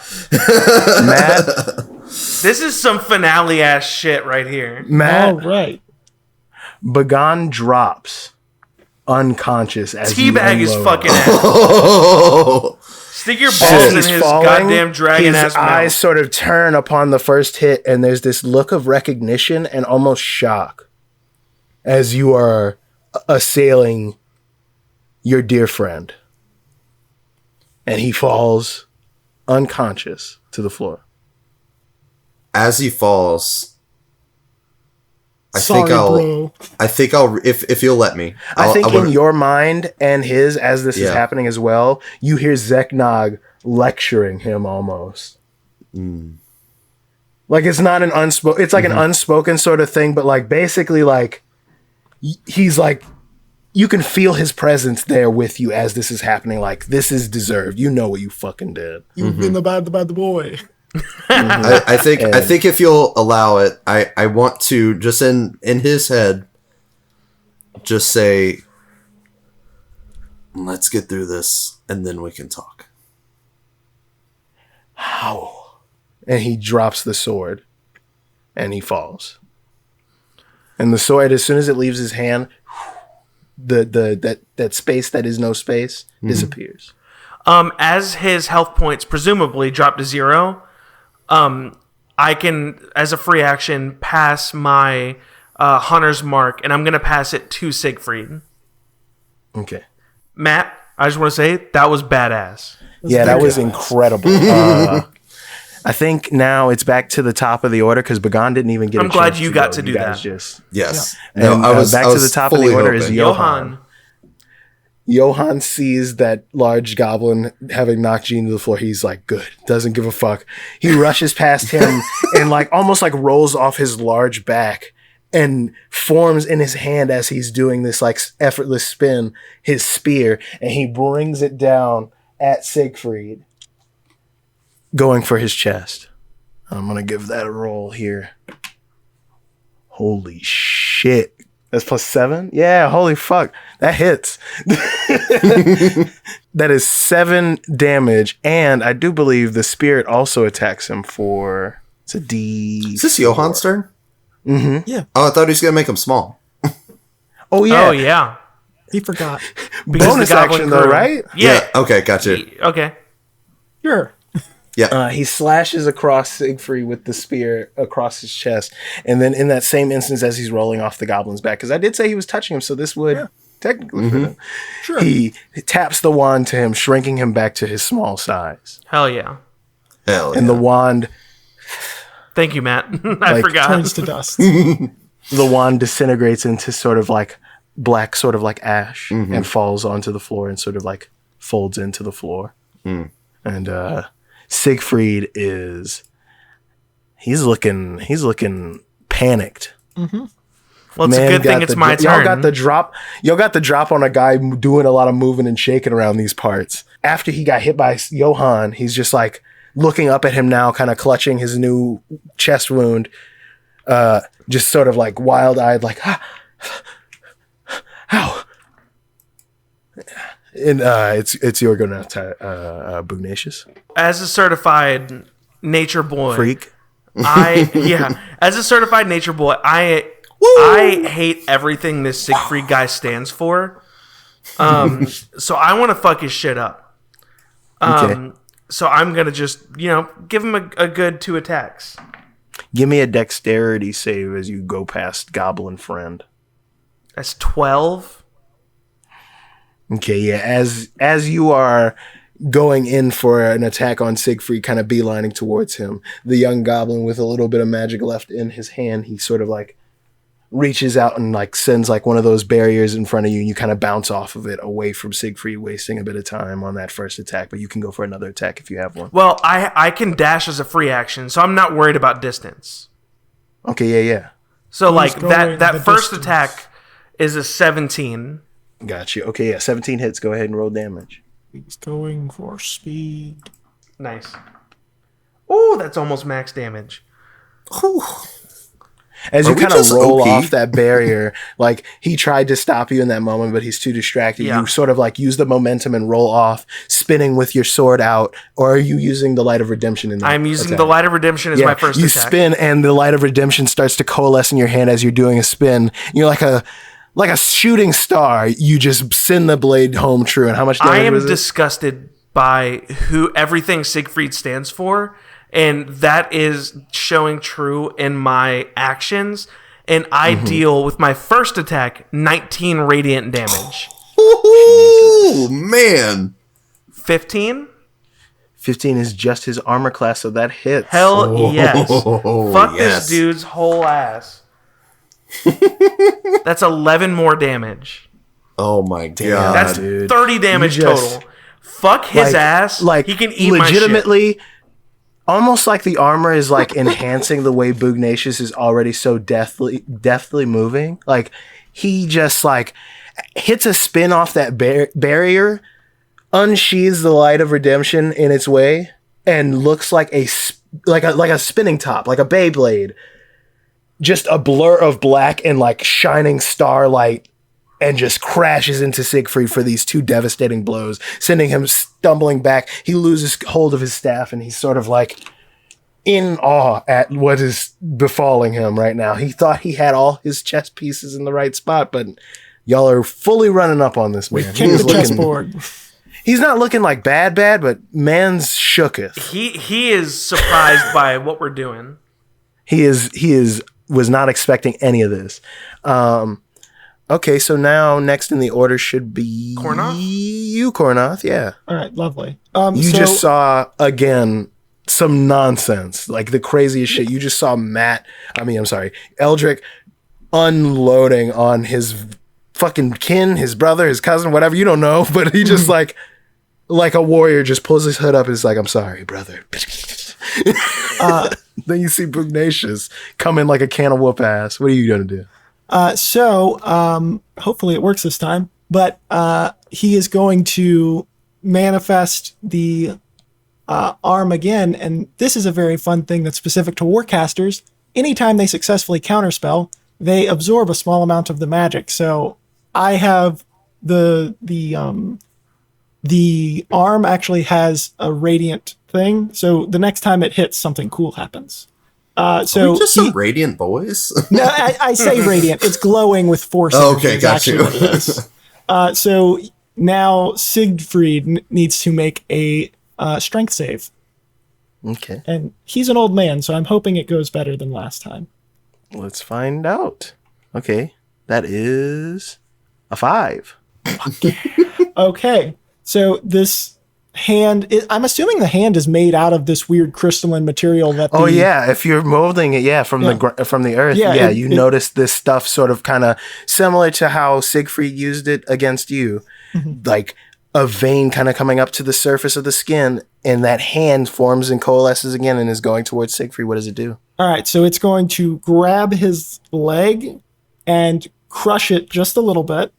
Matt. This is some finale ass shit right here. Matt. All right. Bagan drops unconscious as teabag his fucking ass. Oh. Stick your balls in his goddamn dragon ass mouth. His mouth. eyes sort of turn upon the first hit, and there's this look of recognition and almost shock as you are assailing your dear friend. And he falls unconscious to the floor. As he falls, I think if you'll let me. I think in your mind and his, as this is happening as well, you hear Zeknog lecturing him almost. Like it's not an unspoken, it's like an unspoken sort of thing, but like basically like he's like, you can feel his presence there with you as this is happening. Like, this is deserved. You know what you fucking did. You've been the bad boy. I think if you'll allow it, I want to just in his head just say, Let's get through this, and then we can talk. How? And he drops the sword, and he falls. And the sword, as soon as it leaves his hand, that space that is no space disappears. As his health points presumably drop to 0, I can, as a free action, pass my Hunter's Mark, and I'm going to pass it to Siegfried. Okay. Matt, I just want to say, that was badass. That was incredible. I think now it's back to the top of the order because Bagan didn't even get I'm a glad chance you to got go. to do You guys that. Just, Yes. and, No, I was back I to the was top of the fully order is hoping. Johan. Johan sees that large goblin having knocked Gene to the floor. He's like, good. Doesn't give a fuck. He rushes past him and like almost like rolls off his large back and forms in his hand as he's doing this like effortless spin, his spear, and he brings it down at Siegfried, going for his chest. I'm going to give that a roll here. Holy shit. That's +7? Yeah, holy fuck. That hits. That is 7 damage, and I do believe the spirit also attacks him for... It's a D. Is this Johan's turn? Mm-hmm. Yeah. Oh, I thought he was going to make him small. Oh, yeah. Oh, yeah. He forgot. Because Bonus the Goblin action, though, crew- right? Yeah. Okay, gotcha. Okay. Sure. He slashes across Siegfried with the spear across his chest. And then in that same instance as he's rolling off the goblin's back, because I did say he was touching him, so this would technically fit him. Sure. He taps the wand to him, shrinking him back to his small size. Hell yeah. Hell yeah. And the wand... Thank you, Matt. I Like, forgot. Turns to dust. the wand disintegrates into sort of like black, sort of like ash, and falls onto the floor and sort of like folds into the floor. And Siegfried he's looking panicked. Well, it's a good thing it's my turn. Y'all got the drop on a guy doing a lot of moving and shaking around these parts. After he got hit by Johan, he's just like looking up at him now, kind of clutching his new chest wound, just sort of like wild-eyed, like, ow. And it's your go now, Bugnacious. As a certified nature boy, Freak. as a certified nature boy, I hate everything this Siegfried guy stands for. So I want to fuck his shit up. Okay. So I'm gonna just give him a good 2 attacks. Give me a dexterity save as you go past Goblin Friend. That's 12. Okay, yeah. As you are going in for an attack on Siegfried, kind of beelining towards him, the young goblin with a little bit of magic left in his hand, he sort of like reaches out and like sends like one of those barriers in front of you, and you kind of bounce off of it away from Siegfried, wasting a bit of time on that first attack, but you can go for another attack if you have one. Well, I can dash as a free action, so I'm not worried about distance. Okay, yeah. So like going that the first distance. attack is a 17. Got you. Okay, yeah. 17 hits. Go ahead and roll damage. He's going for speed. Nice. Ooh, that's almost max damage. As Are you we kind of just roll OP? off that barrier, like he tried to stop you in that moment, but he's too distracted. Yeah. You sort of like use the momentum and roll off, spinning with your sword out. Or are you using the Light of Redemption in that I'm using attack? the Light of Redemption as my first you attack. spin, and the Light of Redemption starts to coalesce in your hand as you're doing a spin. You're like a shooting star. You just send the blade home true. And how much damage I am was it? disgusted by everything Siegfried stands for, and that is showing true in my actions. And I deal with my first attack 19 radiant damage. Ooh, man. 15? 15 is just his armor class, so that hits. Hell yes. Fuck yes. this dude's whole ass. That's 11 more damage. Oh my god. That's dude. 30 damage You just- total. Fuck his ass. Like he can eat my shit. legitimately, almost like the armor is like enhancing the way Bugnacious is already so deftly moving. Like he just like hits a spin off that barrier, unsheathes the Light of Redemption in its way, and looks like a spinning top, like a Beyblade. Just a blur of black and like shining starlight and just crashes into Siegfried for these 2 devastating blows, sending him stumbling back. He loses hold of his staff, and he's sort of like in awe at what is befalling him right now. He thought he had all his chess pieces in the right spot, but y'all are fully running up on this man. Kick the chessboard. He's not looking like bad, but man's shooketh. He is surprised by what we're doing. He was not expecting any of this. Okay, so now next in the order should be Kornoth? You, Kornoth, yeah. All right, lovely. You just saw, again, some nonsense. Like the craziest shit. You just saw Eldrick unloading on his fucking kin, his brother, his cousin, whatever, you don't know, but he just like a warrior just pulls his hood up and is like, I'm sorry, brother. Then you see Pugnacious come in like a can of whoop ass. What are you going to do? Hopefully it works this time, but he is going to manifest the arm again, and this is a very fun thing that's specific to warcasters. Anytime they successfully counterspell, they absorb a small amount of the magic. So I have the arm actually has a radiant thing, so the next time it hits, something cool happens. So are we just some radiant boys? No, I say radiant. It's glowing with force. Okay, got you. So now Siegfried needs to make a strength save. Okay. And he's an old man, so I'm hoping it goes better than last time. Let's find out. Okay. That is a 5. Okay. So this hand, I'm assuming the hand is made out of this weird crystalline material that if you're molding it from the earth, you notice this stuff sort of kind of similar to how Siegfried used it against you. Like a vein kind of coming up to the surface of the skin, and that hand forms and coalesces again and is going towards Siegfried. What does it do? All right, so it's going to grab his leg and crush it just a little bit.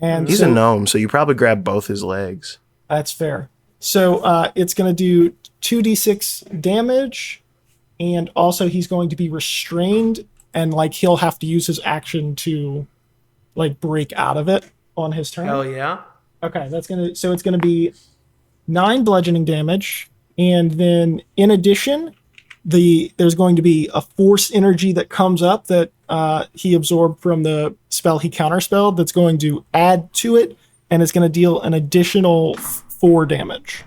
And he's a gnome, so you probably grab both his legs. That's fair. So it's going to do 2d6 damage, and also he's going to be restrained, and like he'll have to use his action to like break out of it on his turn. Hell yeah. Okay, it's gonna be 9 bludgeoning damage, and then in addition, there's going to be a force energy that comes up that he absorbed from the spell he counterspelled that's going to add to it, and it's going to deal an additional 4 damage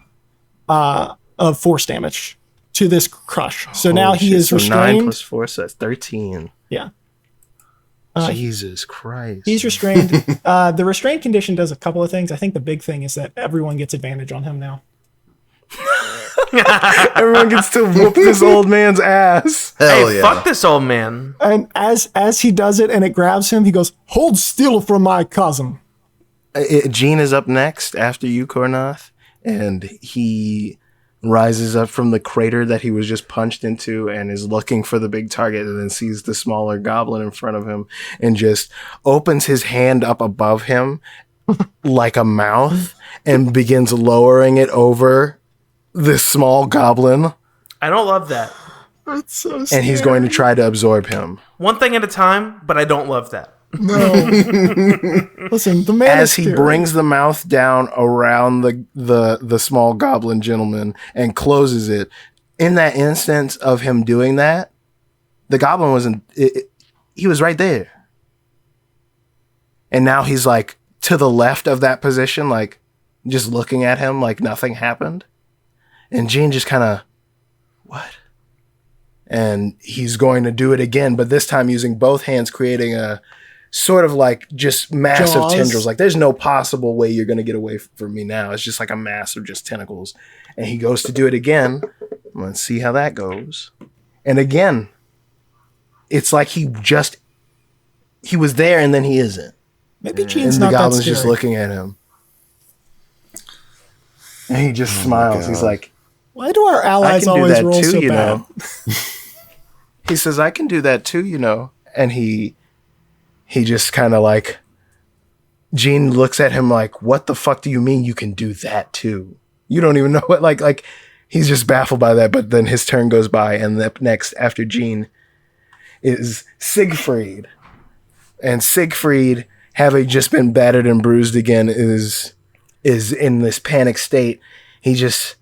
of force damage to this crush. So now he is restrained. 9 plus 4, so that's 13. Yeah. Jesus Christ. He's restrained. The restraint condition does a couple of things. I think the big thing is that everyone gets advantage on him now. Everyone gets to whoop this old man's ass. Hell yeah. Fuck this old man. And as he does it and it grabs him, he goes, "Hold still from my cousin." Gene is up next after you, Kornoth, and he rises up from the crater that he was just punched into and is looking for the big target, and then sees the smaller goblin in front of him and just opens his hand up above him like a mouth and begins lowering it over this small goblin. I don't love that. That's so scary. And he's going to try to absorb him. One thing at a time, but I don't love that. No. Listen, the man as he brings the mouth down around the small goblin gentleman and closes it. In that instance of him doing that, the goblin wasn't. He was right there, and now he's like to the left of that position, like just looking at him, like nothing happened. And Gene just kind of, what? And he's going to do it again, but this time using both hands, creating a sort of like just massive Jaws. tendrils. Like there's no possible way you're going to get away from me now. It's just like a mass of just tentacles. And he goes to do it again. Let's see how that goes. And again, it's like he was there and then he isn't. Maybe Gene's And the not that goblin's scary. just looking at him. And he just smiles. He's like, Why do our I allies can do always that roll too, so you bad? know. He says, I can do that too, you know. And he just kind of like, Gene looks at him like, what the fuck do you mean you can do that too? You don't even know what, like he's just baffled by that. But then his turn goes by, and up next after Gene is Siegfried. And Siegfried having just been battered and bruised again, is in this panic state. He just,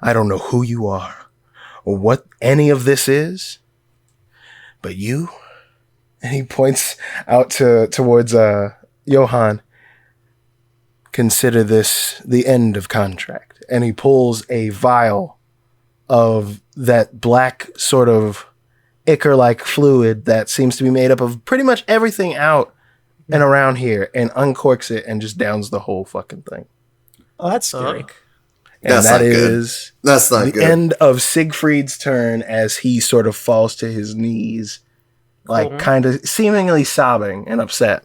I don't know who you are or what any of this is, but you, and he points out towards Johann, consider this the end of contract. And he pulls a vial of that black sort of ichor-like fluid that seems to be made up of pretty much everything out and around here, and uncorks it and just downs the whole fucking thing. Oh, that's scary. And That's that not good. is That's not the good. end of Siegfried's turn as he sort of falls to his knees, like kind of seemingly sobbing and upset.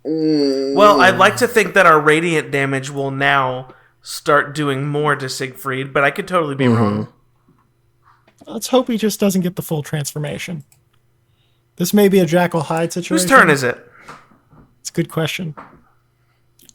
Well, I'd like to think that our radiant damage will now start doing more to Siegfried, but I could totally be wrong. Let's hope he just doesn't get the full transformation. This may be a Jackal Hyde situation. Whose turn is it? It's a good question.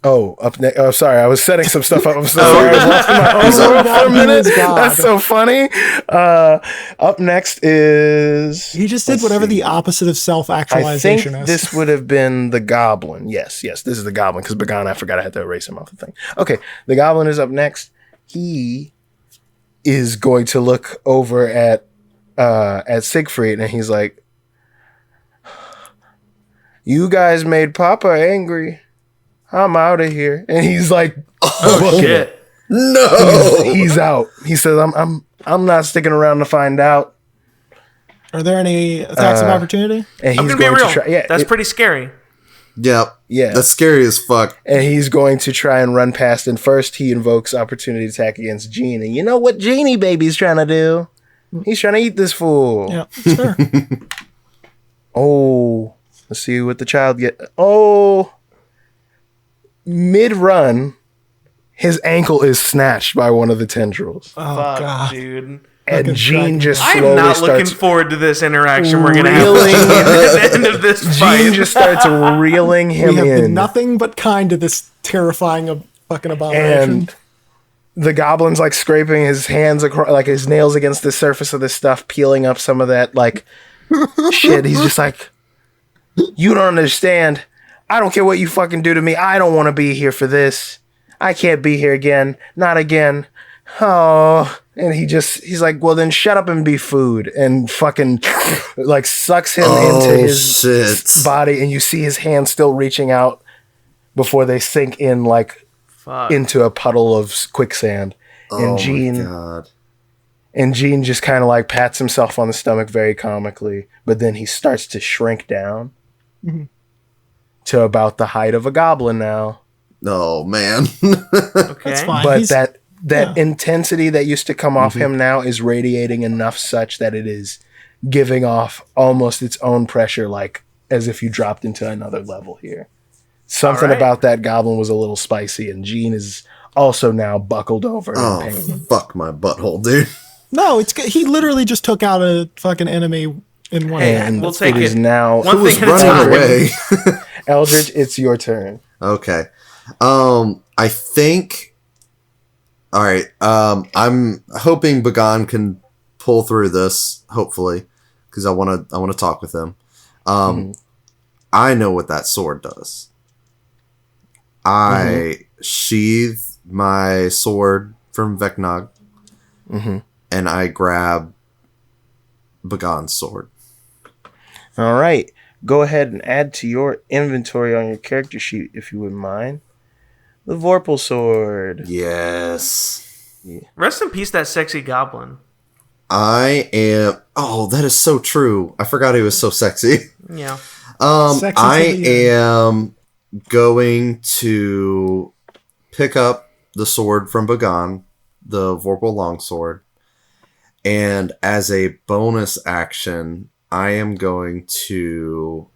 Oh, up next. Oh, sorry. I was setting some stuff up. I'm so sorry. I was lost in my own world for a minute. That's so funny. Up next is... He just did whatever the opposite of I self-actualization think is. this would have been the Goblin. Yes, this is the Goblin, because Bagan, I forgot I had to erase him off the thing. Okay, the Goblin is up next. He is going to look over at Siegfried, and he's like, you guys made Papa angry. I'm out of here. And he's like, Oh, shit. No. he's out. He says, I'm not sticking around to find out. Are there any attacks of opportunity? And I'm he's going to be going real. to try. Yeah, That's pretty scary. Yep. Yeah. That's scary as fuck. And he's going to try and run past. And first, he invokes opportunity attack against Gene. And you know what Genie Baby's trying to do? He's trying to eat this fool. Yeah, sure. Oh, let's see what the child get. Oh, mid-run, his ankle is snatched by one of the tendrils. Oh, Fuck, God. dude. And fucking Gene dragon. just I'm slowly not looking starts forward to this interaction we're going to have reeling. at the end of this fight. Gene just starts reeling him We have in. been nothing but kind to this terrifying fucking abomination. And the goblin's like scraping his hands across, like his nails against the surface of this stuff, peeling up some of that like shit. He's just like, you don't understand. I don't care what you fucking do to me. I don't want to be here for this. I can't be here again. Not again. Oh. And he's like, well, then shut up and be food. And fucking like sucks him into his shit. body. And you see his hands still reaching out before they sink in like Fuck. into a puddle of quicksand. And My God. And Gene just kind of like pats himself on the stomach very comically, but then he starts to shrink down to about the height of a goblin now. Oh, man. Okay. That's fine. But He's- that intensity that used to come off him now is radiating enough such that it is giving off almost its own pressure, like as if you dropped into another level here. Something All right. about that goblin was a little spicy, and Gene is also now buckled over in pain. Fuck my butthole, dude. No, he literally just took out a fucking enemy in one Hey, hand. we'll take it is it. now One Was thing at a running time. away. Eldridge, it's your turn. Okay. I think. All right. I'm hoping Bagan can pull through this. Hopefully, because I want to talk with him. I know what that sword does. I sheathe my sword from Vecnog, and I grab Bagan's sword. All right. Go ahead and add to your inventory on your character sheet, if you wouldn't mind. The Vorpal sword. Yes. Rest in peace, that sexy goblin. I am. Oh, that is so true. I forgot he was so sexy. Yeah. Sexy I to the am going to pick up the sword from Bagan, the Vorpal longsword, and as a bonus action, I am going to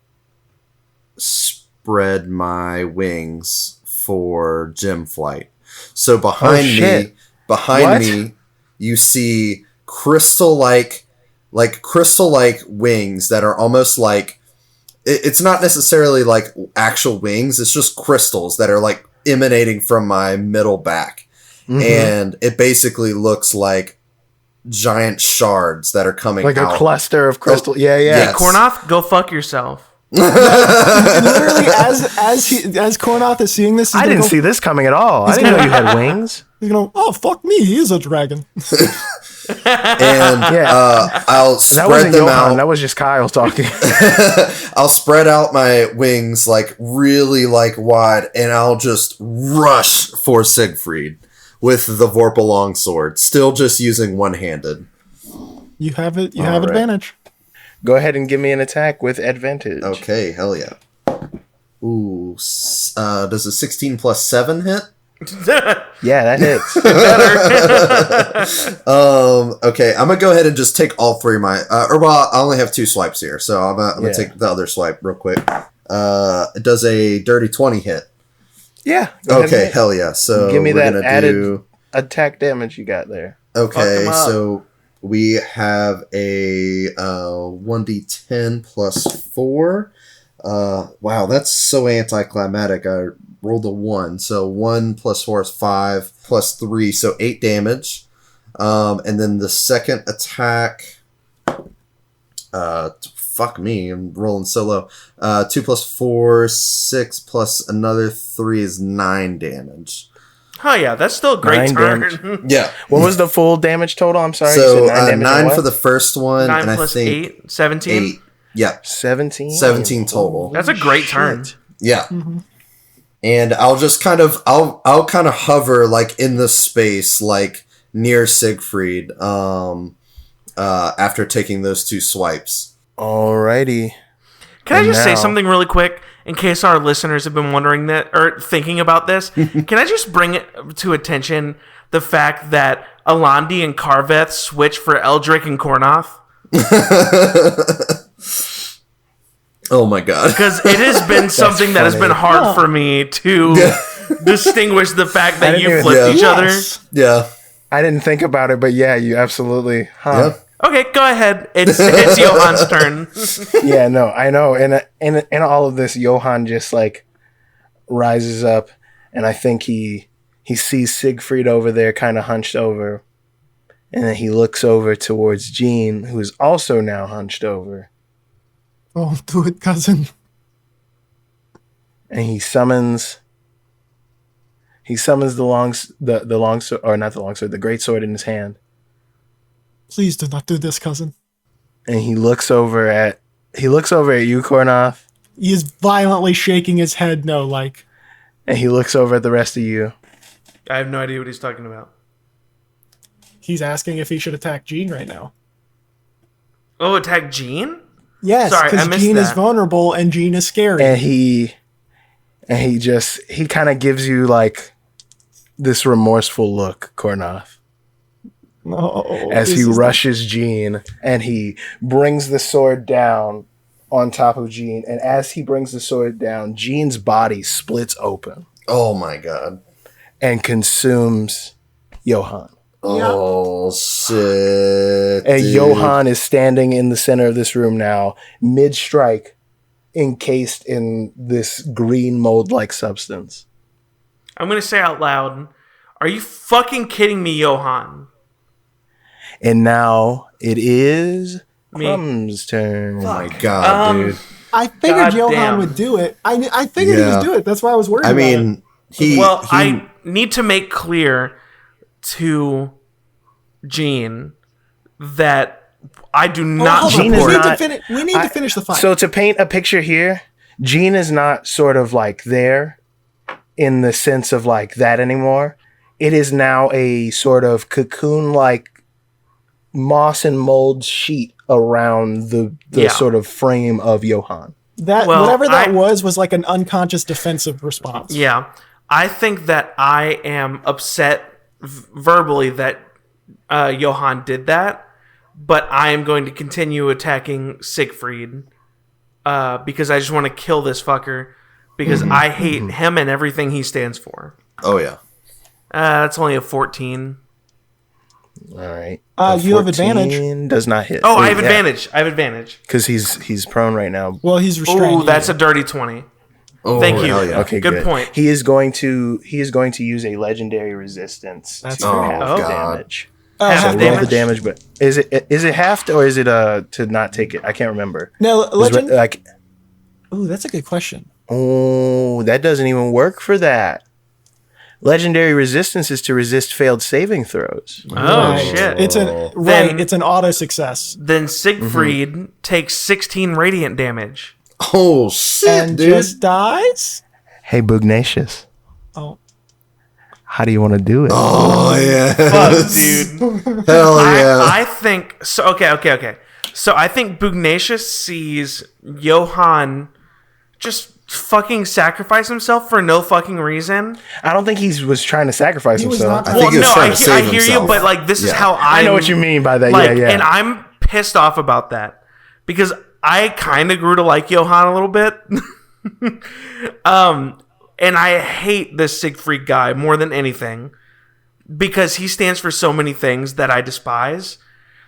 spread my wings for gem flight. So behind shit. behind What? me, you see crystal-like wings that are almost like. It's not necessarily like actual wings. It's just crystals that are like emanating from my middle back. And it basically looks like giant shards that are coming like out. a cluster of crystal. Yeah. Yes. Kornoth, go fuck yourself. Literally, as Kornoth is seeing this, I didn't see this coming at all. I didn't know you had wings. He's gonna, oh fuck me, he is a dragon. And I'll That spread wasn't them Johan. out. That was just Kyle talking. I'll spread out my wings like really like wide, and I'll just rush for Siegfried with the Vorpal longsword, still just using one-handed. You have it. You All have right. advantage. Go ahead and give me an attack with advantage. Okay, hell yeah. Ooh, does a 16 plus 7 hit? Yeah, that hits. Okay, I'm gonna go ahead and just take all three of my, I only have 2 swipes here, so I'm gonna take the other swipe real quick. It does a dirty 20 hit. Yeah. go ahead Okay, and hell yeah. So give me we're that gonna added do. attack damage you got there. Okay, Fuck 'em up. so we have a 1d10 plus 4. Wow, that's so anticlimactic. I rolled a 1, so 1 plus 4 is 5, plus 3, so 8 damage. And then the second attack, fuck me, I'm rolling so low. 2 plus 4, 6 plus another 3 is 9 damage. Oh yeah, that's still a great 9 turn. damage. Yeah. What was the full damage total? I'm sorry. So you said 9 damage 9 and what? for the first one, 9 and I plus think 8, 17. 8. Yeah, 17? 17 total. That's a great turn. Shit. Yeah. And I'll just kind of I'll kind of hover like in the space like near Siegfried after taking those 2 swipes. Alrighty. Can I And just say now- something really quick in case our listeners have been wondering that or thinking about this? Can I just bring it to attention the fact that Alandi and Carveth switch for Eldrick and Kornoth? Oh my god. Because it has been something that has been hard for me to distinguish the fact that didn't you even- flipped each Yes. Yeah. I didn't think about it, but yeah, you absolutely. Huh. Yeah. other. Okay, go ahead. It's Johan's turn. Yeah, no, I know. And in all of this, Johan just like rises up, and I think he sees Siegfried over there, kind of hunched over, and then he looks over towards Jean, who is also now hunched over, Oh, do it, cousin. and he summons the long sword, or not the long sword, the great sword in his hand, Please do not do this, cousin. and he looks over at you, Kornoth, He is violently shaking his head no, like, and he looks over at the rest of you. I have no idea what he's talking about. he's asking if he should attack Jean right now. Oh, attack Jean? Yes, Sorry, I because missed Jean is that. vulnerable and Jean is scary. And he kind of gives you like this remorseful look, Kornoth, Oh, as this he is rushes Jean, and he brings the sword down on top of Jean. And as he brings the sword down, Jean's body splits open Oh my god. and consumes Johan. Oh shit. And dude. Johan is standing in the center of this room now, mid-strike, encased in this green mold-like substance. I'm going to say out loud, are you fucking kidding me, Johan? And now it is Me. Crum's turn. Oh my god, dude. I figured God Johan damn. would do it. I figured he Yeah. would do it. That's why I was worried I about it. mean, he I need to make clear to Jean that I do not Hold on, Jean we is need not- we need to finish the fight. So to paint a picture here, Jean is not sort of like there in the sense of like that anymore. It is now a sort of cocoon-like moss and mold sheet around the Yeah. sort of frame of Johan. that well, whatever that I- was like an unconscious defensive response. Yeah. I think that I am upset verbally that Johan did that, but I am going to continue attacking Siegfried because I just want to kill this fucker because I hate him and everything he stands for. Oh yeah. That's only a 14. All right. You have advantage. 14 does not hit. Oh, I have advantage. I have advantage. Because he's prone right now. Well, he's restrained. Oh, that's a dirty 20. Oh, Thank you. hell yeah. Okay, Good point. He is going to use a legendary resistance That's to fair. half Oh, God. damage. Oh, Half So half roll the damage. damage, but is it halved or is it to not take it? I can't remember. No, Is legend. like, Ooh, that's a good question. oh, that doesn't even work for that. Legendary resistance is to resist failed saving throws. Oh, Right. shit. It's Then- it's an auto success. Then Siegfried takes 16 radiant damage. Oh shit, And dude! just dies? Hey, Bugnacious, Oh. how do you want to do it? Oh yeah, Fuck, dude. hell yeah! I think so. Okay. So I think Bugnacious sees Johann just fucking sacrifice himself for no fucking reason. I don't think he was trying to sacrifice He was himself. not- I think he was trying to I save hear you, himself. but like this is Yeah. how I know what you mean by that. Like, yeah. and I'm pissed off about that because I kind of grew to like Johann a little bit. And I hate this Siegfried guy more than anything because he stands for so many things that I despise.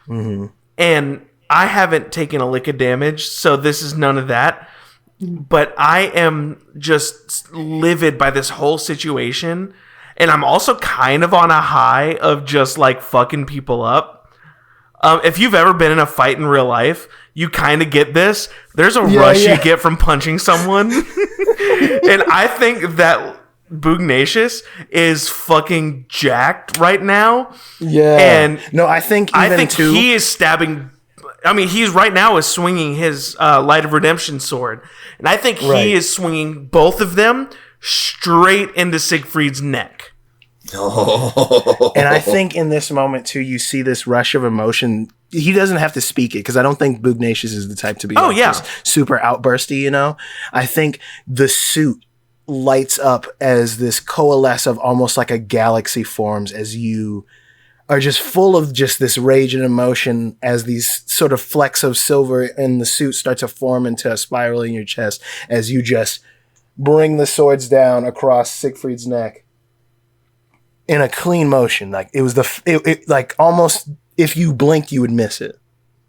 And I haven't taken a lick of damage, so this is none of that. But I am just livid by this whole situation. And I'm also kind of on a high of just like fucking people up. If you've ever been in a fight in real life, you kind of get this. There's a rush you get from punching someone. And I think that Bugnacious is fucking jacked right now. Yeah. And no, I think too, he is stabbing. I mean, he's right now is swinging his Light of Redemption sword, and I think Right. he is swinging both of them straight into Siegfried's neck. and I think in this moment too, you see this rush of emotion. He doesn't have to speak it because I don't think Bugnacious is the type to be just super outbursty, you know? I think the suit lights up as this coalesce of almost like a galaxy forms as you are just full of just this rage and emotion as these sort of flecks of silver in the suit start to form into a spiral in your chest as you just bring the swords down across Siegfried's neck in a clean motion. Like it was like almost if you blinked, you would miss it.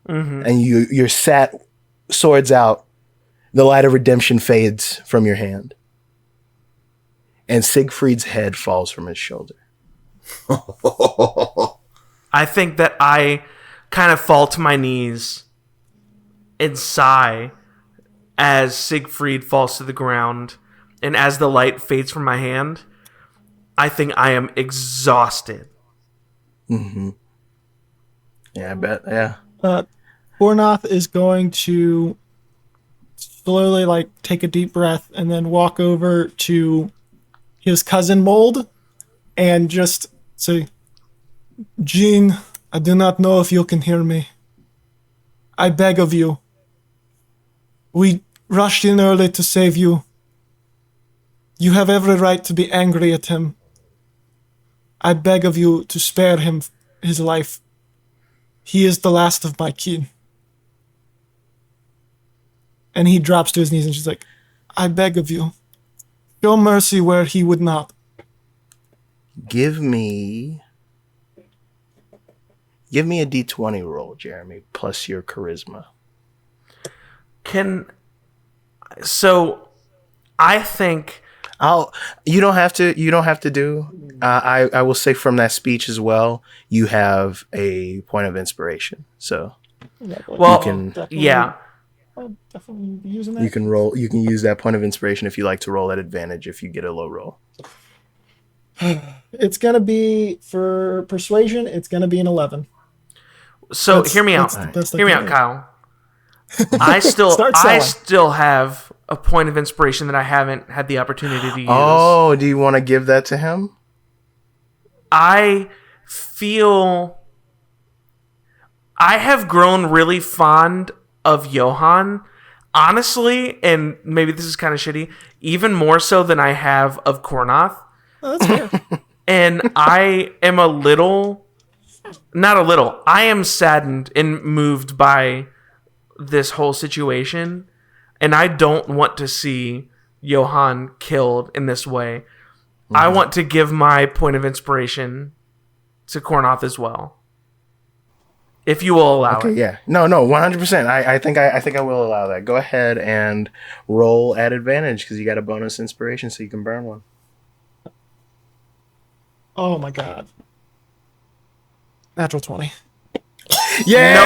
And you're sat swords out. The Light of Redemption fades from your hand. And Siegfried's head falls from his shoulder. I think that I kind of fall to my knees and sigh as Siegfried falls to the ground, and as the light fades from my hand, I think I am exhausted. Yeah, I bet. Yeah. Bornoth is going to slowly like take a deep breath and then walk over to his cousin Mold and just say, Jean, I do not know if you can hear me. I beg of you. We rushed in early to save you. You have every right to be angry at him. I beg of you to spare him his life. He is the last of my kin. And he drops to his knees and she's like, I beg of you. Show mercy where he would not. Give me a D20 roll, Jeremy, plus your charisma. I think You don't have to do. I will say from that speech as well, you have a point of inspiration. So well, you can yeah. Definitely be using that. you can roll. You can use that point of inspiration if you like to roll at advantage if you get a low roll. It's gonna be for persuasion. It's gonna be an 11. So That's- hear me out. that's the best I Hear me can out, do. Kyle. I Start selling. still have a point of inspiration that I haven't had the opportunity to use. Oh, do you want to give that to him? I feel I have grown really fond of Johann, honestly, and maybe this is kind of shitty, even more so than I have of Kornoth. Oh, that's fair. And I am I am saddened and moved by this whole situation, and I don't want to see Johann killed in this way. I want to give my point of inspiration to Kornoth as well. If you will allow Okay, it. yeah. No, 100%. I think I will allow that. Go ahead and roll at advantage because you got a bonus inspiration, so you can burn one. Oh my god. Natural 20. Yeah, No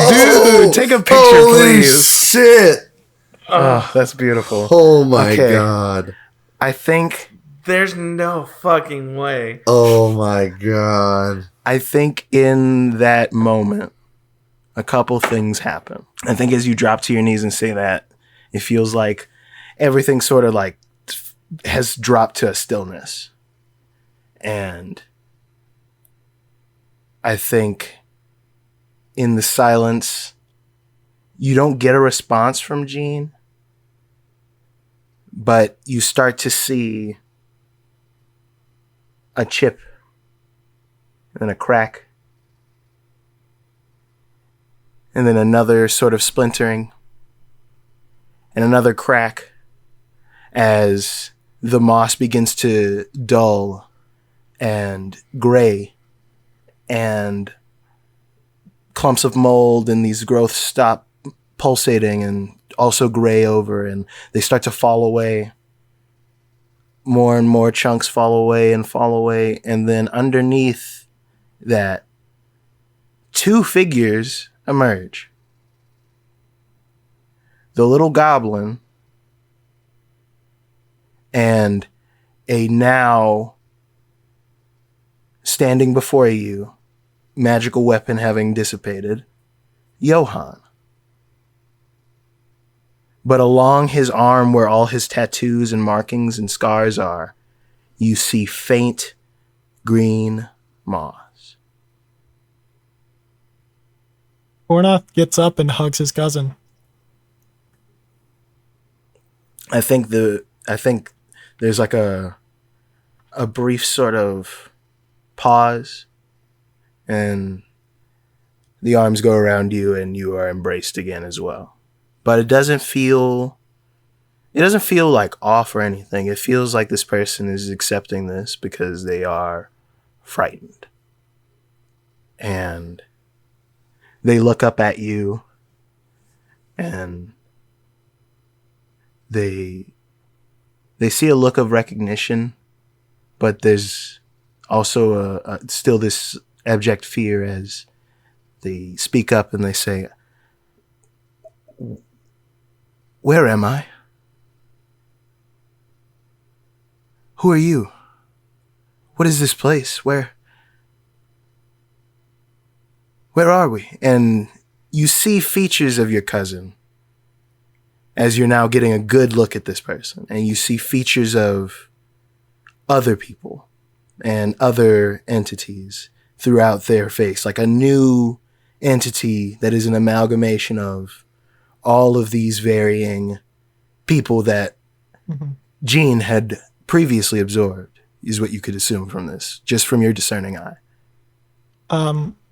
fucking way. dude, take a picture, Holy please. shit! Oh, that's beautiful. Oh my Okay. god. I think There's no fucking way. Oh my god. in that moment, a couple things happen. I think as you drop to your knees and say that, it feels like everything sort of like has dropped to a stillness. And I think in the silence, you don't get a response from Jean, but you start to see a chip and then a crack and then another sort of splintering and another crack as the moss begins to dull and gray and clumps of mold and these growths stop pulsating and also gray over, and they start to fall away. More and more chunks fall away, and then underneath that, two figures emerge. The little goblin and a now standing before you, magical weapon having dissipated, Johann. But along his arm, where all his tattoos and markings and scars are, you see faint green moss. Ornoth gets up and hugs his cousin. I think there's like a brief sort of pause, and the arms go around you and you are embraced again as well. But it doesn't feel like off or anything. It feels like this person is accepting this because they are frightened. And they look up at you and they see a look of recognition, but there's also still this abject fear as they speak up and they say, "Where am I? Who are you? What is this place? Where are we?" And you see features of your cousin as you're now getting a good look at this person. And you see features of other people and other entities throughout their face, like a new entity that is an amalgamation of all of these varying people that Jean had previously absorbed, is what you could assume from this, just from your discerning eye.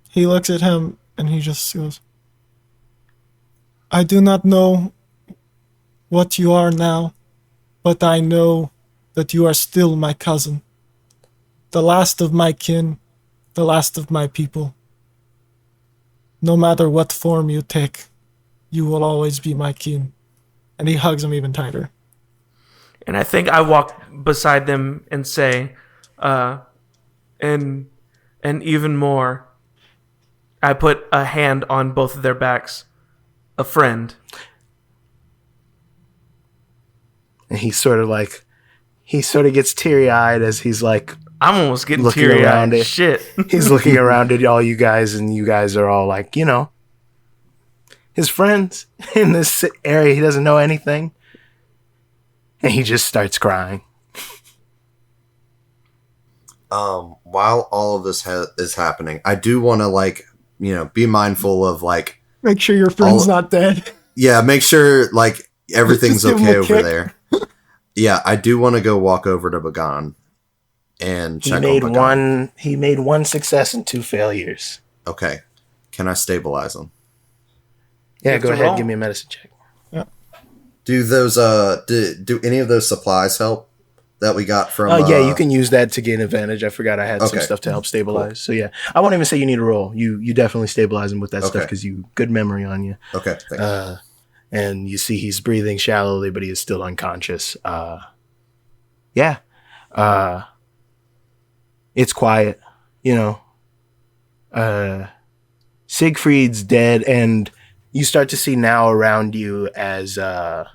He looks at him and he just goes, "I do not know what you are now, but I know that you are still my cousin. The last of my kin, the last of my people. No matter what form you take, you will always be my kin." And he hugs him even tighter. And I think I walk beside them and say, and even more, I put a hand on both of their backs. A friend. And he sort of gets teary-eyed as he's like, I'm almost getting looking teary-eyed. around it. Shit. He's looking around at all you guys, and you guys are all like, his friends in this area. He doesn't know anything. And he just starts crying. While all of this is happening, I do want to be mindful of Make sure your friend's not dead. yeah, make sure everything's Just give him okay a over kick. there. Yeah, I do want to go walk over to Bagan and check He on Bagan. He made one success and 2 failures. Okay. Can I stabilize him? Yeah, have go to ahead, roll. give me a medicine check. Do those do any of those supplies help that we got from Yeah, you can use that to gain advantage. I forgot I had some Okay. stuff to help stabilize. So yeah, I won't even say you need a roll. You definitely stabilize him with that stuff Okay. because you good memory on you. Okay, thank you. And you see he's breathing shallowly, but he is still unconscious. Yeah. It's quiet, Siegfried's dead, and you start to see now around you as the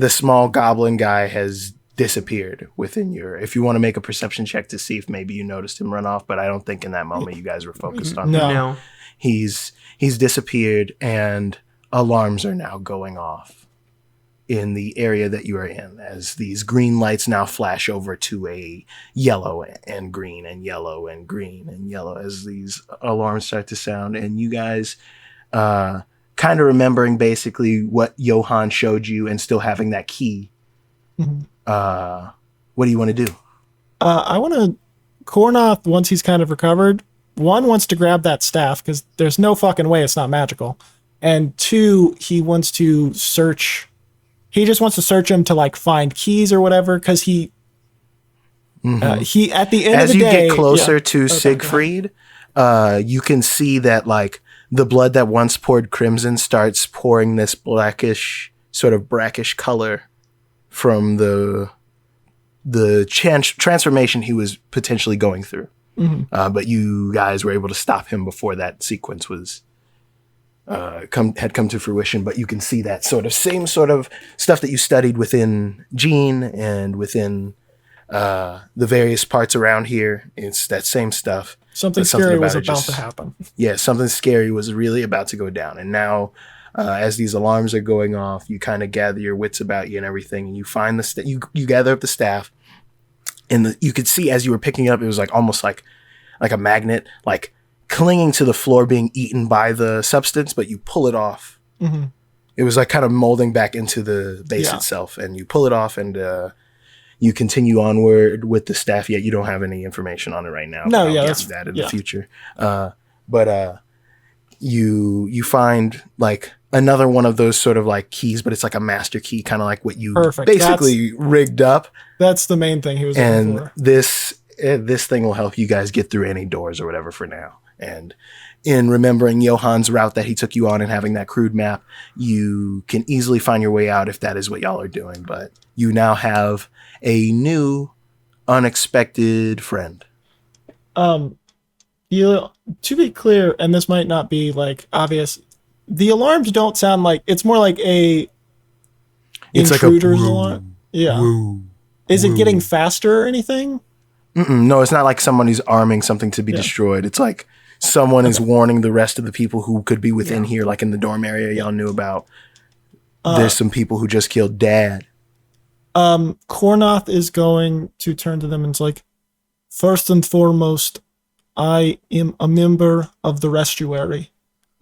small goblin guy has disappeared within your. If you want to make a perception check to see if maybe you noticed him run off, but I don't think in that moment you guys were focused on him. No. He's disappeared, and alarms are now going off in the area that you are in, as these green lights now flash over to a yellow and green and yellow and green and yellow as these alarms start to sound. And you guys, kind of remembering basically what Johann showed you and still having that key. Mm-hmm. What do you want to do? I want to... Kornoth, once he's kind of recovered, one, wants to grab that staff, because there's no fucking way it's not magical. And two, he wants to search... He just wants to search him to, like, find keys or whatever, because he at the end as of the you day... get closer to Siegfried, you can see that, like, the blood that once poured crimson starts pouring this blackish, sort of brackish color from the transformation he was potentially going through. Mm-hmm. But you guys were able to stop him before that sequence was had come to fruition. But you can see that same sort of stuff that you studied within Jean and within the various parts around here. It's that same stuff. Something scary was about to happen. Yeah, something scary was really about to go down. And now, as these alarms are going off, you kind of gather your wits about you and everything, and you find you gather up the staff, and you could see as you were picking it up, it was like almost like a magnet, like clinging to the floor, being eaten by the substance, but you pull it off. Mm-hmm. It was like kind of molding back into the base itself, and you pull it off, and you continue onward with the staff. Yet you don't have any information on it right now. No, I'll get you that in the future. But you find like another one of those sort of like keys, but it's like a master key, kind of like what you basically rigged up. That's the main thing he was looking for. And this thing will help you guys get through any doors or whatever for now. And in remembering Johann's route that he took you on and having that crude map, you can easily find your way out if that is what y'all are doing. But you now have a new, unexpected friend. To be clear, and this might not be like obvious, the alarms don't sound like, it's more like it's intruder's like alarm. Yeah. Woo, is it getting faster or anything? No, it's not like someone who's arming something to be destroyed. It's like someone is warning the rest of the people who could be within here, like in the dorm area y'all knew about. There's some people who just killed Dad. Kornoth is going to turn to them and it's like, first and foremost, I am a member of the Restuary,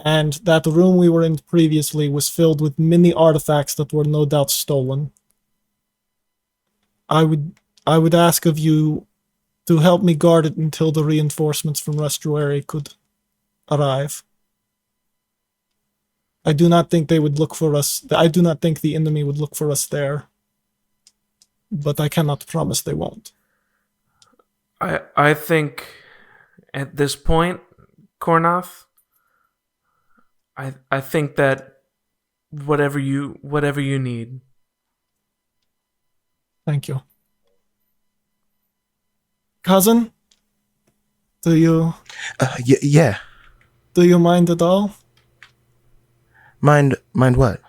and that the room we were in previously was filled with many artifacts that were no doubt stolen. I would ask of you to help me guard it until the reinforcements from Restuary could arrive. I do not think they would look for us. I do not think the enemy would look for us there, but I cannot promise they won't. I think at this point, Kornoth, I think that whatever you need. Thank you. Cousin, do you... yeah. Do you mind at all? Mind what?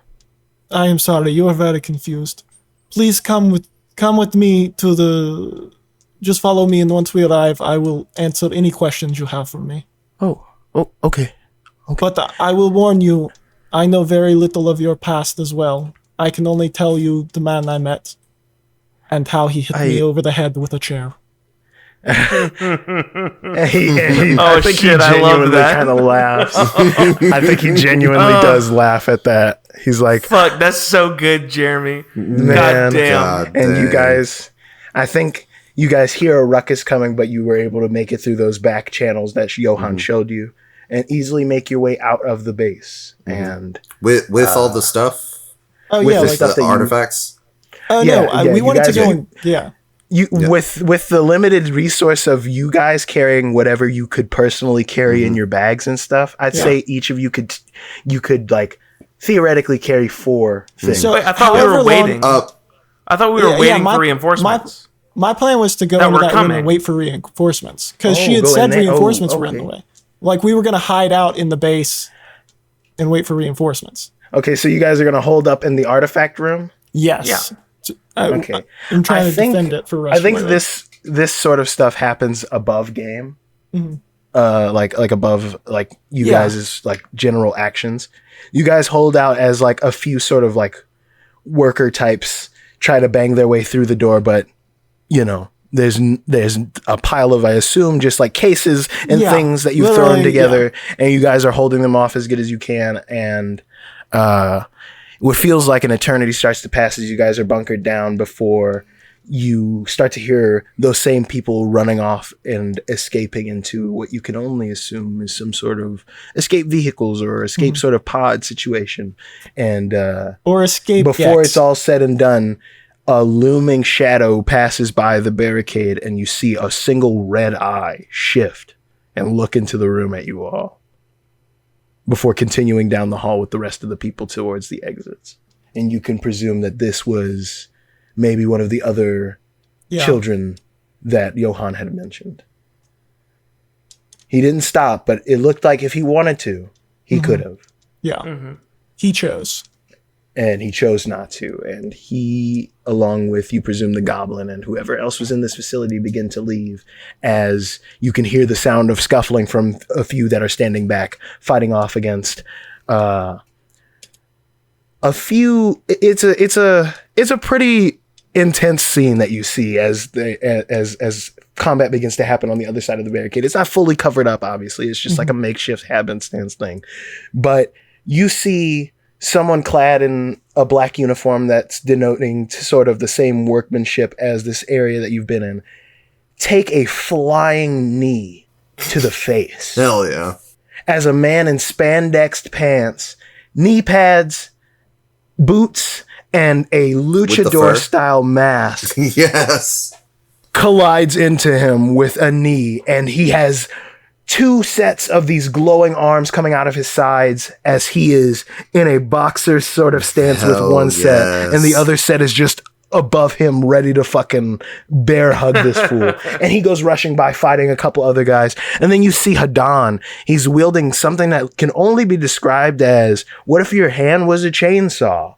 I am sorry, you are very confused. Please come with me to the... Just follow me, and once we arrive, I will answer any questions you have for me. Oh, okay. But I will warn you, I know very little of your past as well. I can only tell you the man I met, and how he hit me over the head with a chair. I think he genuinely kind of laughs. I think he genuinely does laugh at that. He's like, "Fuck, that's so good, Jeremy." Man, God damn. And you guys, I think you guys hear a ruckus coming, but you were able to make it through those back channels that Johann showed you, and easily make your way out of the base. And with all the stuff, with the artifacts. We wanted to go. With the limited resource of you guys carrying whatever you could personally carry in your bags and stuff, I'd say each of you could like theoretically carry 4 things. So I thought we were waiting. I thought we were waiting for reinforcements. My plan was to go into that room and wait for reinforcements, because she had said reinforcements were in the way. Like we were going to hide out in the base and wait for reinforcements. Okay, so you guys are going to hold up in the artifact room? Yes. Yeah. Okay. I'm trying to defend it for I think this sort of stuff happens above game. Mm-hmm. Like above like you guys' like general actions. You guys hold out as like a few sort of like worker types try to bang their way through the door, but you know, there's a pile of, I assume, just like cases and things that you've thrown together, and you guys are holding them off as good as you can. And what feels like an eternity starts to pass as you guys are bunkered down before you start to hear those same people running off and escaping into what you can only assume is some sort of escape vehicles or escape sort of pod situation. And or escape before it's all said and done, a looming shadow passes by the barricade and you see a single red eye shift and look into the room at you all before continuing down the hall with the rest of the people towards the exits. And you can presume that this was maybe one of the other children that Johann had mentioned. He didn't stop, but it looked like if he wanted to, he could have. Yeah. Mm-hmm. He chose. And he chose not to. And he, along with, you presume, the Goblin and whoever else was in this facility, begin to leave as you can hear the sound of scuffling from a few that are standing back, fighting off against a few. It's a pretty intense scene that you see as combat begins to happen on the other side of the barricade. It's not fully covered up, obviously. It's just like a makeshift happenstance thing. But you see someone clad in a black uniform that's denoting to sort of the same workmanship as this area that you've been in take a flying knee to the face. Hell yeah. As a man in spandexed pants, knee pads, boots, and a luchador-style mask yes, collides into him with a knee, and he has two sets of these glowing arms coming out of his sides as he is in a boxer sort of stance with one set, and the other set is just above him, ready to fucking bear hug this fool. And he goes rushing by, fighting a couple other guys. And then you see Hadan. He's wielding something that can only be described as, what if your hand was a chainsaw?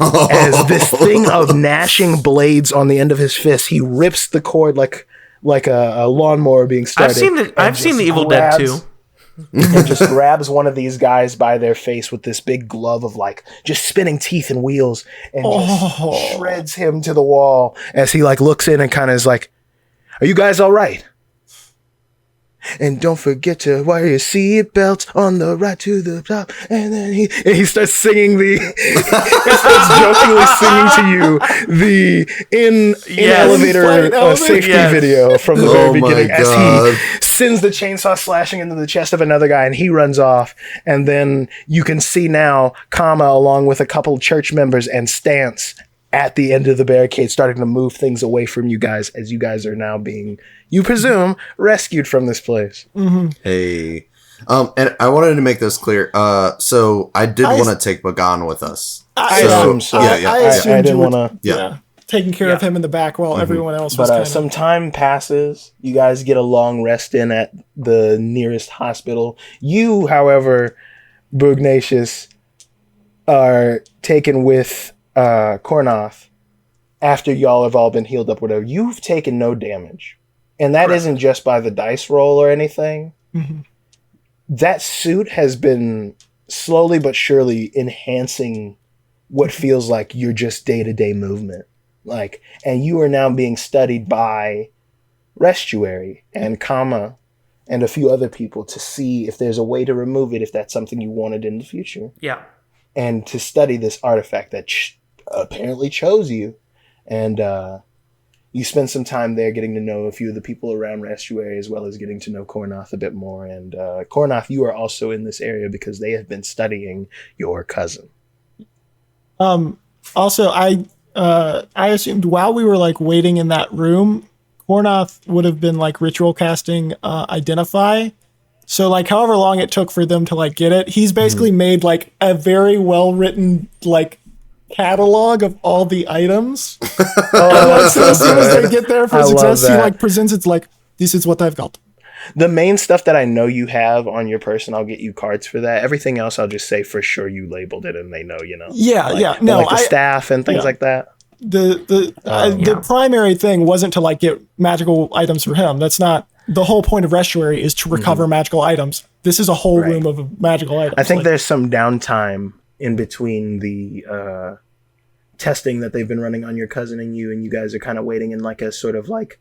As this thing of gnashing blades on the end of his fist, he rips the cord like a lawnmower being started. I've seen the Evil Dead too. And just grabs one of these guys by their face with this big glove of like just spinning teeth and wheels and just shreds him to the wall as he like looks in and kind of is like, "Are you guys all right? And don't forget to wear your seatbelt on the right to the top." And then he starts singing he starts jokingly singing to you the in elevator safety video from the very beginning as he sends the chainsaw slashing into the chest of another guy and he runs off. And then you can see now Kama along with a couple church members and Stance at the end of the barricade starting to move things away from you guys as you guys are now being, you presume, rescued from this place. Mm-hmm. Hey. And I wanted to make this clear. So I did want to take Bagan with us. I assume so. I didn't want to. Taking care of him in the back while everyone else was. But some time passes. You guys get a long rest in at the nearest hospital. You, however, Bugnacious, are taken with Kornoth after y'all have all been healed up. Whatever. You've taken no damage, and that isn't just by the dice roll or anything. Mm-hmm. That suit has been slowly but surely enhancing what feels like your just day-to-day movement. Like, and you are now being studied by Restuary and Kama and a few other people to see if there's a way to remove it if that's something you wanted in the future. Yeah. And to study this artifact that apparently chose you. And you spend some time there getting to know a few of the people around Restuary as well as getting to know Kornoth a bit more. And Kornoth, you are also in this area because they have been studying your cousin. Also, I assumed while we were like waiting in that room, Kornoth would have been like ritual casting Identify. So like however long it took for them to like get it, he's basically made like a very well written like catalog of all the items. So as soon as they get there for success, he like presents it's like, this is what I've got. The main stuff that I know you have on your person, I'll get you cards for that. Everything else, I'll just say for sure you labeled it and they know, you know. Yeah, like, yeah. No, like the staff and things yeah. like that. The primary thing wasn't to like get magical items for him. That's not the whole point of Restuary is to recover magical items. This is a whole room of magical items. I think there's some downtime in between the testing that they've been running on your cousin and you guys are kind of waiting in like a sort of like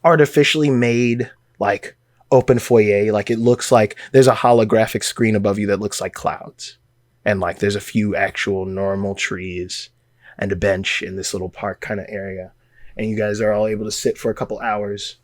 artificially made like open foyer. Like it looks like there's a holographic screen above you that looks like clouds, and like there's a few actual normal trees and a bench in this little park kind of area, and you guys are all able to sit for a couple hours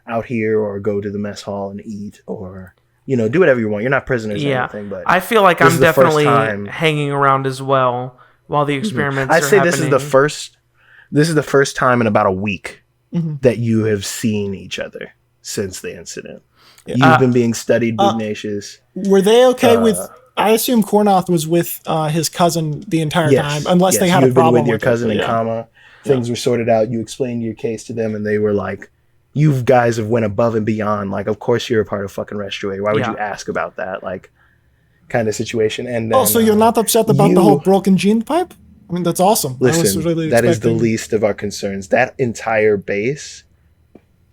out here or go to the mess hall and eat or, you know, do whatever you want. You're not prisoners or anything, but I feel like I'm definitely hanging around as well while the experiments I'd are say happening. This is the first time in about a week that you have seen each other since the incident. You've been being studied, Bugnacious. Were they okay with... I assume Kornoth was with his cousin the entire time, unless they had a problem with your cousin in Kama. Things were sorted out. You explained your case to them, and they were like, you guys have went above and beyond. Like, of course you're a part of fucking Restuary. Why would you ask about that? Like, kind of situation. And then, so you're not upset about the whole broken gene pipe? I mean, that's awesome. Listen, that is the least of our concerns. That entire base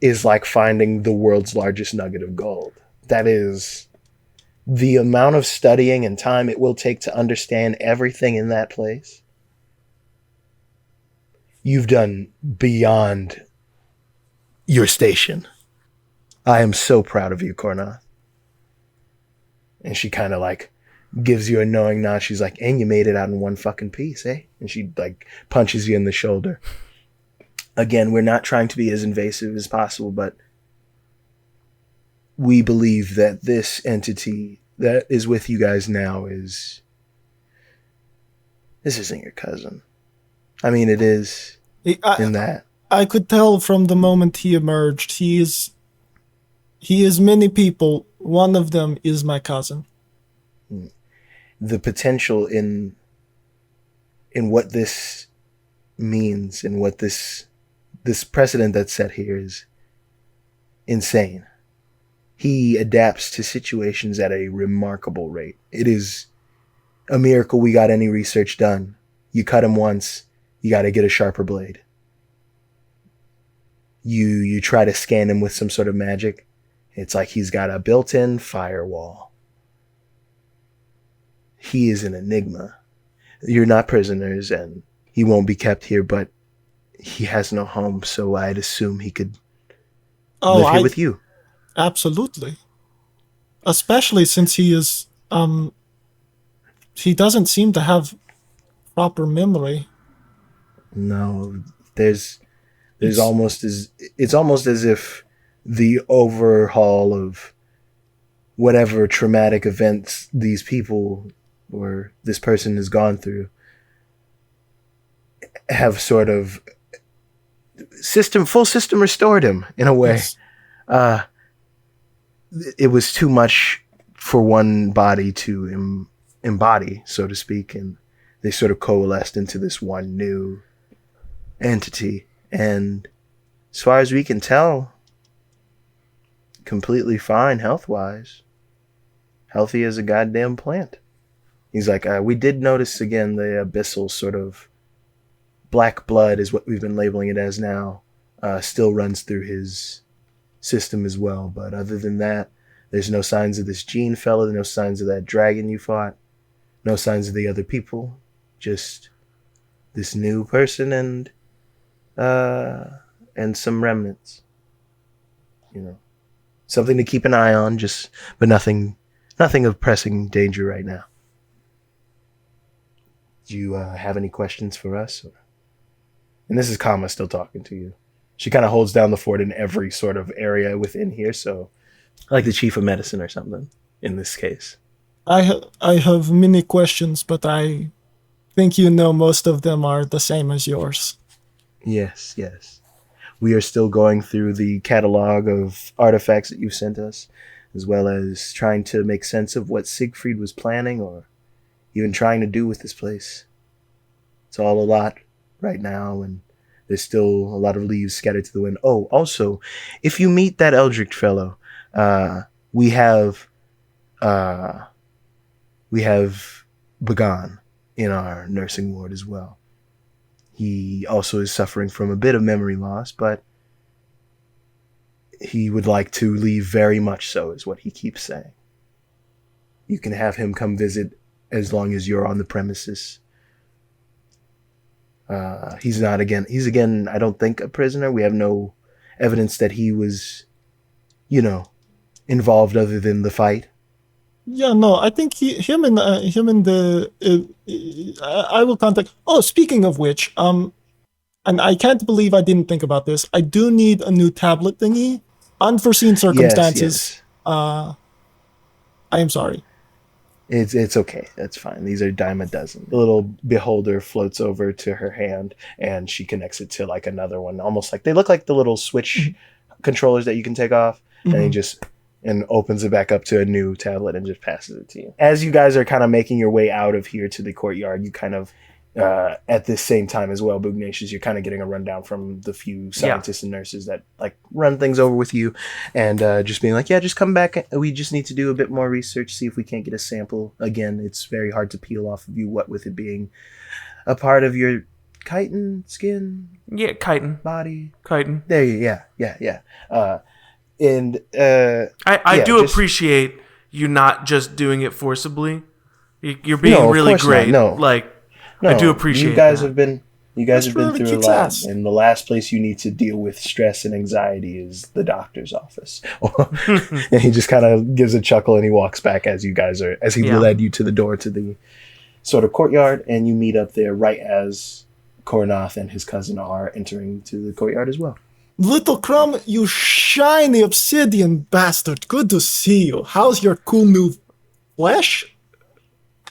is like finding the world's largest nugget of gold. That is the amount of studying and time it will take to understand everything in that place. You've done beyond your station. I am so proud of you, Kornoth. And she kind of like gives you a knowing nod. She's like, and you made it out in one fucking piece, eh? And she like punches you in the shoulder. Again, we're not trying to be as invasive as possible, but we believe that this entity that is with you guys now this isn't your cousin. I mean, it is in that. I could tell from the moment he emerged, he is many people. One of them is my cousin. The potential in what this means and what this precedent that's set here is insane. He adapts to situations at a remarkable rate. It is a miracle we got any research done. You cut him once, you got to get a sharper blade. You try to scan him with some sort of magic. It's like he's got a built-in firewall. He is an enigma. You're not prisoners, and he won't be kept here, but he has no home, so I'd assume he could live here with you. Absolutely. Especially since he is, he doesn't seem to have proper memory. No, it's almost as if the overhaul of whatever traumatic events these people or this person has gone through have sort of full system restored him in a way. Yes. It was too much for one body to embody, so to speak, and they sort of coalesced into this one new entity. And as far as we can tell, completely fine health-wise. Healthy as a goddamn plant. He's like, we did notice again the abyssal sort of black blood is what we've been labeling it as now, still runs through his system as well. But other than that, there's no signs of this Gene fella, no signs of that dragon you fought, no signs of the other people, just this new person and some remnants. You know, something to keep an eye on, but nothing of pressing danger right now. Do you have any questions for us? And this is Kama still talking to you. She kind of holds down the fort in every sort of area within here, so like the chief of medicine or something in this case. I have many questions, but I think most of them are the same as yours. Yes. We are still going through the catalog of artifacts that you sent us, as well as trying to make sense of what Siegfried was planning or even trying to do with this place. It's all a lot right now, and there's still a lot of leaves scattered to the wind. Oh, also, if you meet that Eldritch fellow, We have Bagan in our nursing ward as well. He also is suffering from a bit of memory loss, but he would like to leave very much so, is what he keeps saying. You can have him come visit as long as you're on the premises. He's again, I don't think, a prisoner. We have no evidence that he was, involved other than the fight. Yeah, no, I think I will contact. Oh, speaking of which, and I can't believe I didn't think about this. I do need a new tablet thingy. Unforeseen circumstances. Yes. I am sorry. It's okay. That's fine. These are dime a dozen. The little beholder floats over to her hand, and she connects it to like another one, almost like they look like the little Switch controllers that you can take off, and he just opens it back up to a new tablet and just passes it to you. As you guys are kind of making your way out of here to the courtyard, you kind of at this same time as well, Bugnacious, you're kind of getting a rundown from the few scientists and nurses that like run things over with you, and just being like, yeah, just come back. We just need to do a bit more research, see if we can't get a sample. Again, it's very hard to peel off of you, what with it being a part of your chitin skin. Yeah, chitin body. Chitin. There you yeah. I do appreciate you not just doing it forcibly. You're being really great. No. I do appreciate you guys that. have been through a lot, and the last place you need to deal with stress and anxiety is the doctor's office. And he just kind of gives a chuckle and he walks back as he led you to the door to the sort of courtyard, and you meet up there right as Kornath and his cousin are entering to the courtyard as well. Little Crumb, you shiny obsidian bastard. Good to see you. How's your cool new flesh?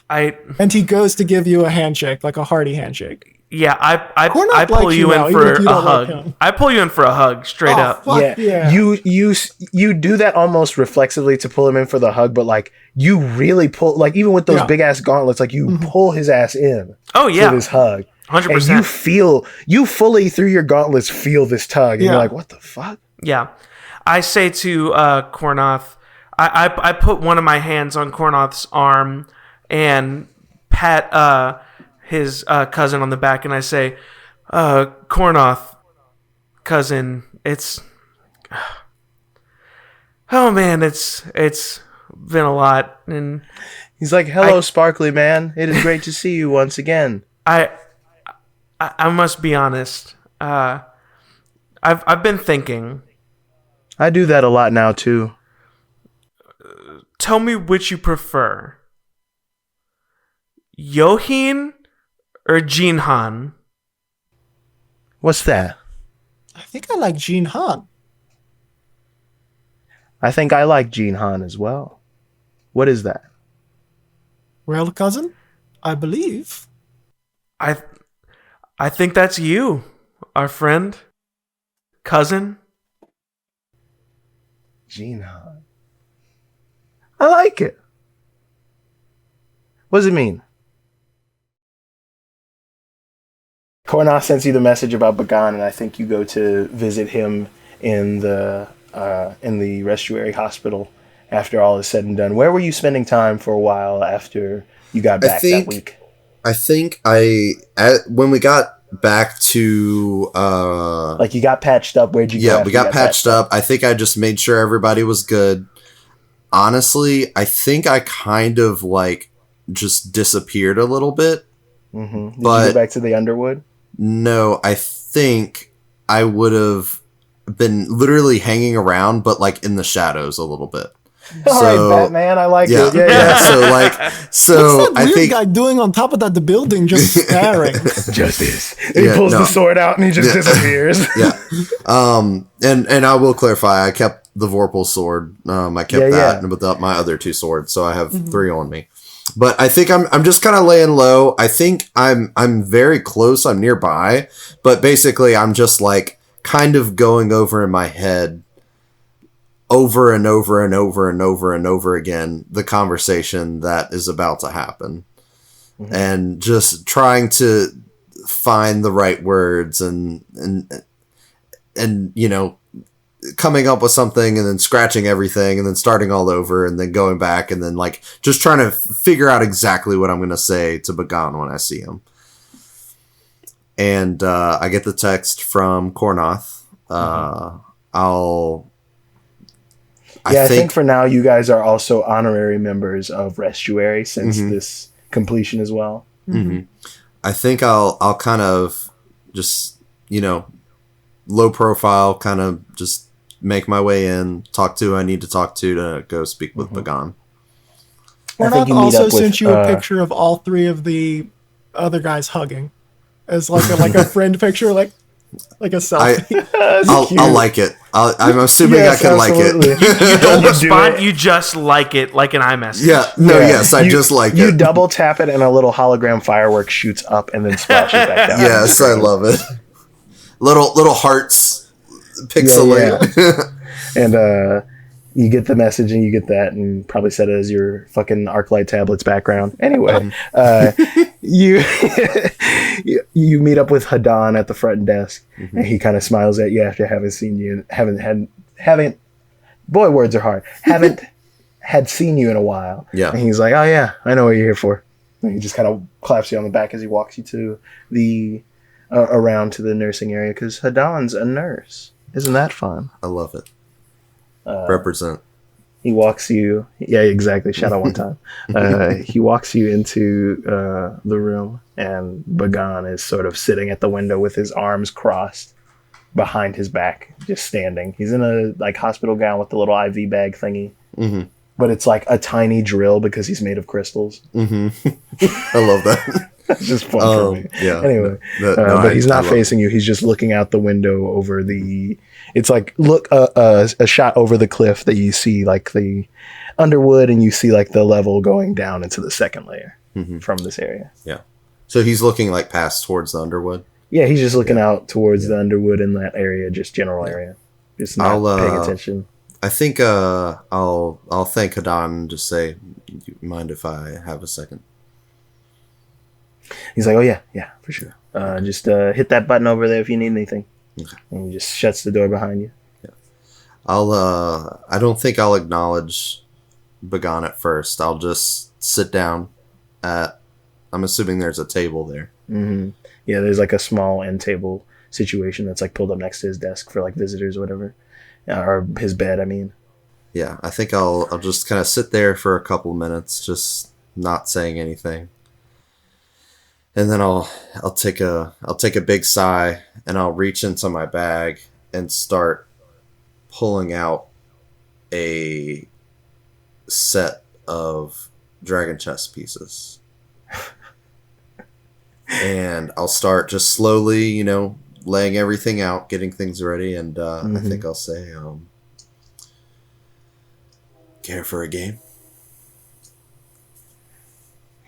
And he goes to give you a handshake, like a hearty handshake. Yeah, I pull you in for a hug. I pull you in for a hug, straight up. Yeah. You do that almost reflexively to pull him in for the hug, but like you really pull, like even with those big ass gauntlets, like you pull his ass in. Oh yeah, for this hug. 100%. And you fully through your gauntlets feel this tug, and you're like, what the fuck? Yeah, I say to Kornath, I put one of my hands on Kornath's arm and pat his cousin on the back, and I say, Kornath, cousin, it's been a lot. And he's like, hello, Sparkly Man. It is great to see you once again. I must be honest. I've been thinking. I do that a lot now too. Tell me which you prefer. Yohin or Jinhan? What's that? I think I like Jinhan. I think I like Jinhan as well. What is that? Well, cousin, I believe. I think that's you, our friend, cousin. Jinhan. I like it. What does it mean? Kornath sends you the message about Bagan, and I think you go to visit him in the Restuary Hospital after all is said and done. Where were you spending time for a while after you got back that week? I think when we got back to like you got patched up. Where'd you go? Yeah, we got patched up. I think I just made sure everybody was good. Honestly, I think I kind of like just disappeared a little bit. Mm-hmm. Did you go back to the Underwood? No, I think I would have been literally hanging around, but like in the shadows a little bit. All right, Batman, I like it. Yeah. So what's that weird guy doing on top of the building, just staring? Justice. And he pulls the sword out and he just disappears. Yeah. And I will clarify, I kept the Vorpal sword. I kept that with my other two swords, so I have 3 on me. But I think I'm just kind of laying low. I think I'm very close. I'm nearby, but basically I'm just like kind of going over in my head over and over and over and over and over again the conversation that is about to happen, and just trying to find the right words and coming up with something and then scratching everything and then starting all over and then going back and then like just trying to figure out exactly what I'm going to say to Bagan when I see him. And I get the text from Kornoth. I think for now you guys are also honorary members of Restuary since this completion as well. I think I'll kind of just, low profile, kind of just make my way in, talk to who I need to talk to go speak with Bagan. Kornoth also sent you a picture of all three of the other guys hugging as like a friend picture, like a selfie. I'll like it. I'm assuming I can absolutely. like it. You don't respond. You just like it, like an iMessage. Yes, I just like it. You double tap it, and a little hologram firework shoots up and then splashes back down. Yes, I love it. Little hearts pixelate. Yeah. And you get the message, and you get that, and probably set it as your fucking ArcLight tablet's background. Anyway, you you meet up with Hadan at the front desk, and he kind of smiles at you after having seen you, haven't. Boy, words are hard. Haven't had seen you in a while. Yeah, and he's like, "Oh yeah, I know what you're here for." And he just kind of claps you on the back as he walks you to the around to the nursing area because Hadan's a nurse. Isn't that fun? I love it. Represent. He walks you. Yeah, exactly. Shout out one time. He walks you into the room, and Bagan is sort of sitting at the window with his arms crossed behind his back, just standing. He's in a hospital gown with the little IV bag thingy, but it's like a tiny drill because he's made of crystals. I love that. It's just fun for me. Yeah. Anyway, but he's not facing you. He's just looking out the window over the. It's like a shot over the cliff that you see like the underwood, and you see like the level going down into the second layer from this area. Yeah. So he's looking like past towards the underwood. Yeah, he's just looking out towards the underwood in that area, just general area, just not paying attention. I think I'll thank Hadan and just say, "You mind if I have a second?" He's like, "Oh yeah, for sure. Just hit that button over there if you need anything." Okay. And he just shuts the door behind you. Yeah. I don't think I'll acknowledge Bagan at first. I'll just sit down I'm assuming there's a table there. Yeah, there's like a small end table situation that's like pulled up next to his desk for like visitors or whatever. Or his bed, I mean. Yeah, I think I'll just kind of sit there for a couple minutes, just not saying anything. And then I'll take a big sigh, and I'll reach into my bag and start pulling out a set of dragon chess pieces. And I'll start just slowly, laying everything out, getting things ready, and I think I'll say, care for a game?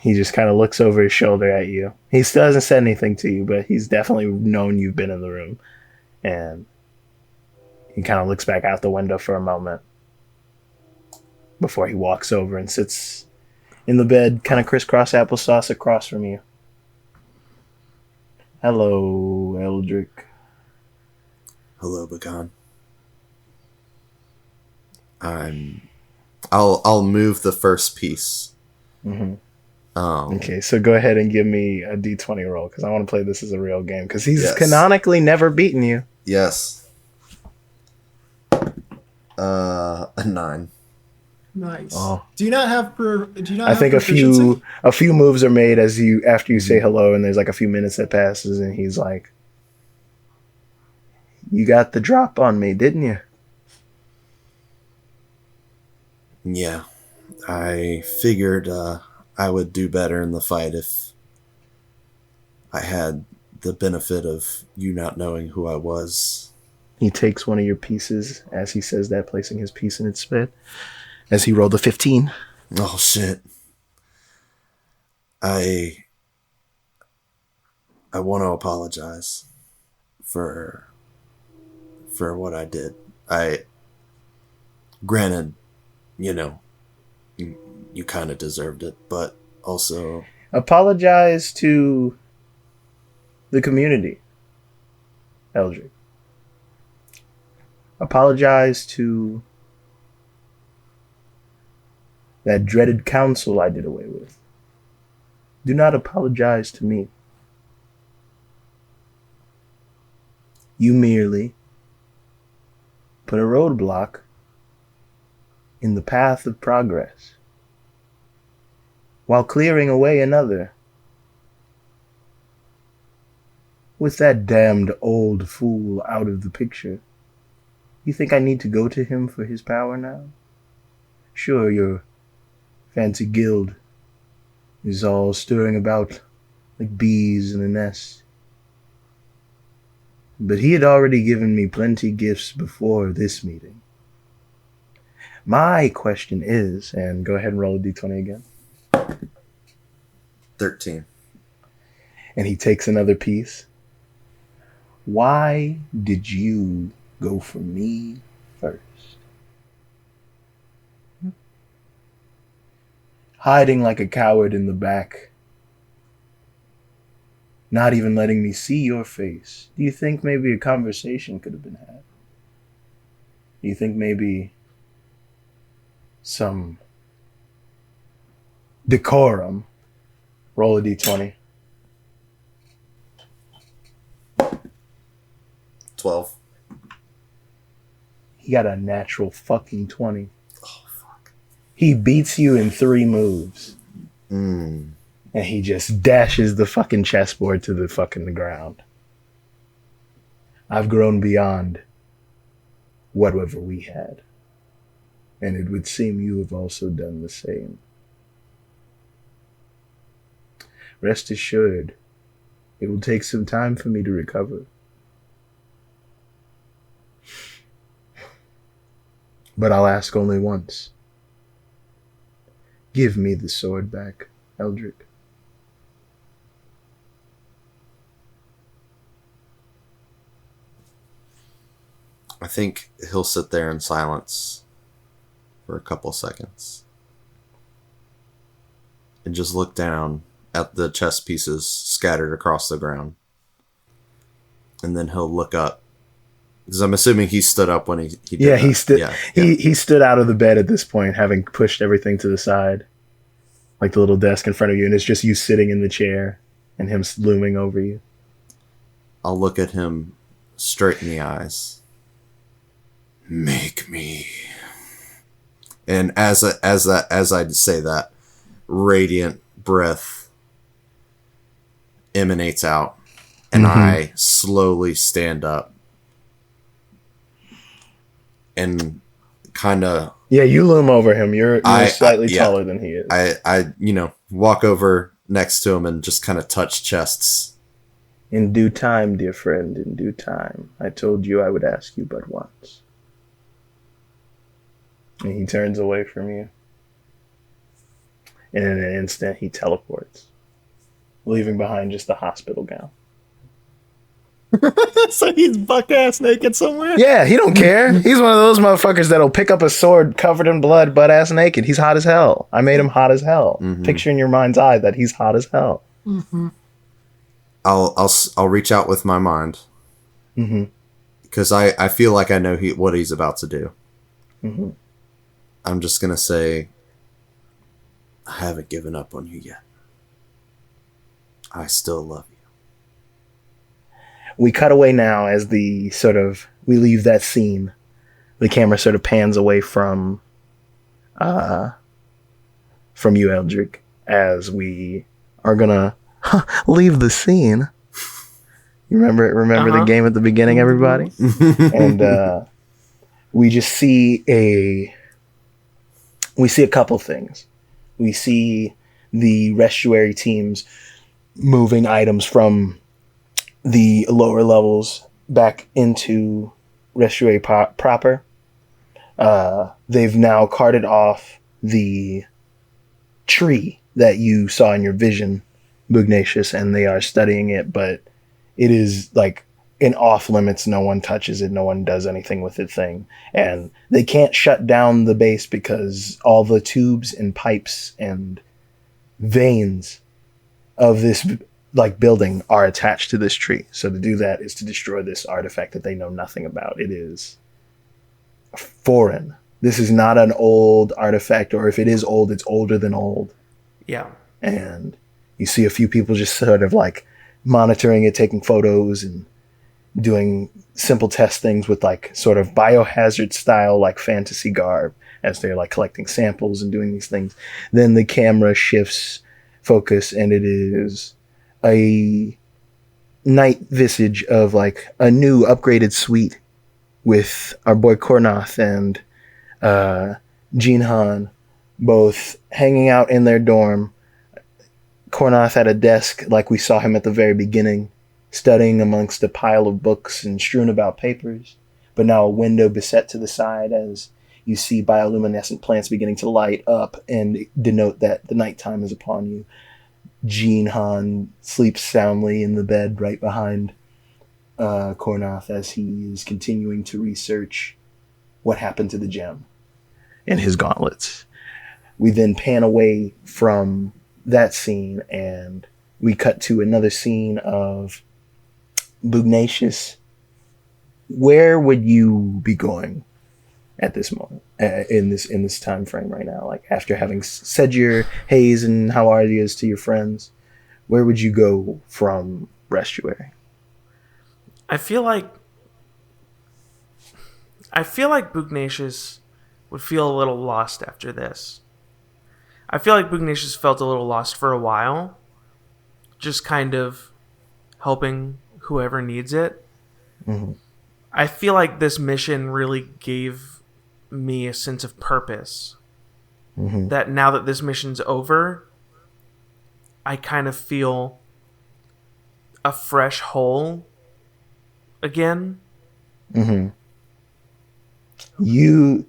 He just kind of looks over his shoulder at you. He still hasn't said anything to you, but he's definitely known you've been in the room. And he kind of looks back out the window for a moment before he walks over and sits in the bed, kind of crisscross applesauce across from you. Hello, Eldrick. Hello, Bagan. I'll move the first piece. Okay, so go ahead and give me a D20 roll because I want to play this as a real game because he's canonically never beaten you. Yes. A 9. Nice. Oh. Do you not have I think a few moves are made after you say hello, and there's like a few minutes that passes, and he's like, "You got the drop on me, didn't you?" Yeah, I figured I would do better in the fight if I had the benefit of you not knowing who I was. He takes one of your pieces as he says that, placing his piece in its bed. As he rolled a 15. Oh shit! I want to apologize for what I did. Granted, you kind of deserved it, but also apologize to the community, Eldrick. Apologize to that dreaded council I did away with. Do not apologize to me. You merely put a roadblock in the path of progress while clearing away another. With that damned old fool out of the picture, you think I need to go to him for his power now? Sure, your fancy guild is all stirring about like bees in a nest. But he had already given me plenty gifts before this meeting. My question is, and go ahead and roll a d20 again. 13. And he takes another piece. Why did you go for me first? Hiding like a coward in the back. Not even letting me see your face. Do you think maybe a conversation could have been had? Do you think maybe some decorum? Roll a d20. 12. He got a natural fucking 20. Oh, fuck. He beats you in 3 moves. Mm. And he just dashes the fucking chessboard to the fucking ground. I've grown beyond whatever we had. And it would seem you have also done the same. Rest assured, it will take some time for me to recover. But I'll ask only once. Give me the sword back, Eldrick. I think he'll sit there in silence for a couple seconds and just look down at the chess pieces scattered across the ground. And then he'll look up. Because I'm assuming he stood up when he did Yeah, that. he stood. He stood out of the bed at this point, having pushed everything to the side, like the little desk in front of you, and it's just you sitting in the chair and him looming over you. I'll look at him straight in the eyes. Make me. And as I say that, radiant breath emanates out, and I slowly stand up. And kind of... Yeah, you loom over him. You're slightly taller than he is. I walk over next to him and just kind of touch chests. In due time, dear friend, in due time. I told you I would ask you but once. And he turns away from you. And in an instant, he teleports, leaving behind just the hospital gown. So he's buck-ass naked somewhere? Yeah, he don't care. He's one of those motherfuckers that'll pick up a sword covered in blood, butt-ass naked. He's hot as hell. I made him hot as hell. Mm-hmm. Picture in your mind's eye that he's hot as hell. Mm-hmm. I'll reach out with my mind. Mm-hmm. Because I feel like I know what he's about to do. Mm-hmm. I'm just going to say, I haven't given up on you yet. I still love you. We cut away now as we leave that scene. The camera sort of pans away from you, Eldrick, as we are gonna leave the scene. You remember the game at the beginning, everybody? And we just see a couple things. We see the restuary teams moving items from the lower levels back into restuary proper. They've now carted off the tree that you saw in your vision, Bugnacious, and they are studying it, but it is like an off limits, no one touches it, no one does anything with it thing. And they can't shut down the base because all the tubes and pipes and veins of this building are attached to this tree. So to do that is to destroy this artifact that they know nothing about. It is foreign. This is not an old artifact, or if it is old, it's older than old. Yeah. And you see a few people just sort of like monitoring it, taking photos and doing simple test things with like sort of biohazard style, like fantasy garb as they're like collecting samples and doing these things. Then the camera shifts focus and it is a night visage of like a new upgraded suite with our boy Kornoth and Jinhan both hanging out in their dorm. Kornoth at a desk like we saw him at the very beginning, studying amongst a pile of books and strewn about papers, but now a window beset to the side as you see bioluminescent plants beginning to light up and denote that the nighttime is upon you. Jinhan sleeps soundly in the bed right behind Kornoth as he is continuing to research what happened to the gem and his gauntlets. We then pan away from that scene and we cut to another scene of Bugnacious. Where would you be going at this moment, in this time frame right now? Like after having said your hays and how are yous to your friends, where would you go from Restuary? I feel like Bugnacious would feel a little lost after this. I feel like Bugnacious felt a little lost for a while, just kind of helping whoever needs it. Mm-hmm. I feel like this mission really gave me a sense of purpose. Mm-hmm. That now that this mission's over, I kind of feel a fresh hole again. Mm-hmm. You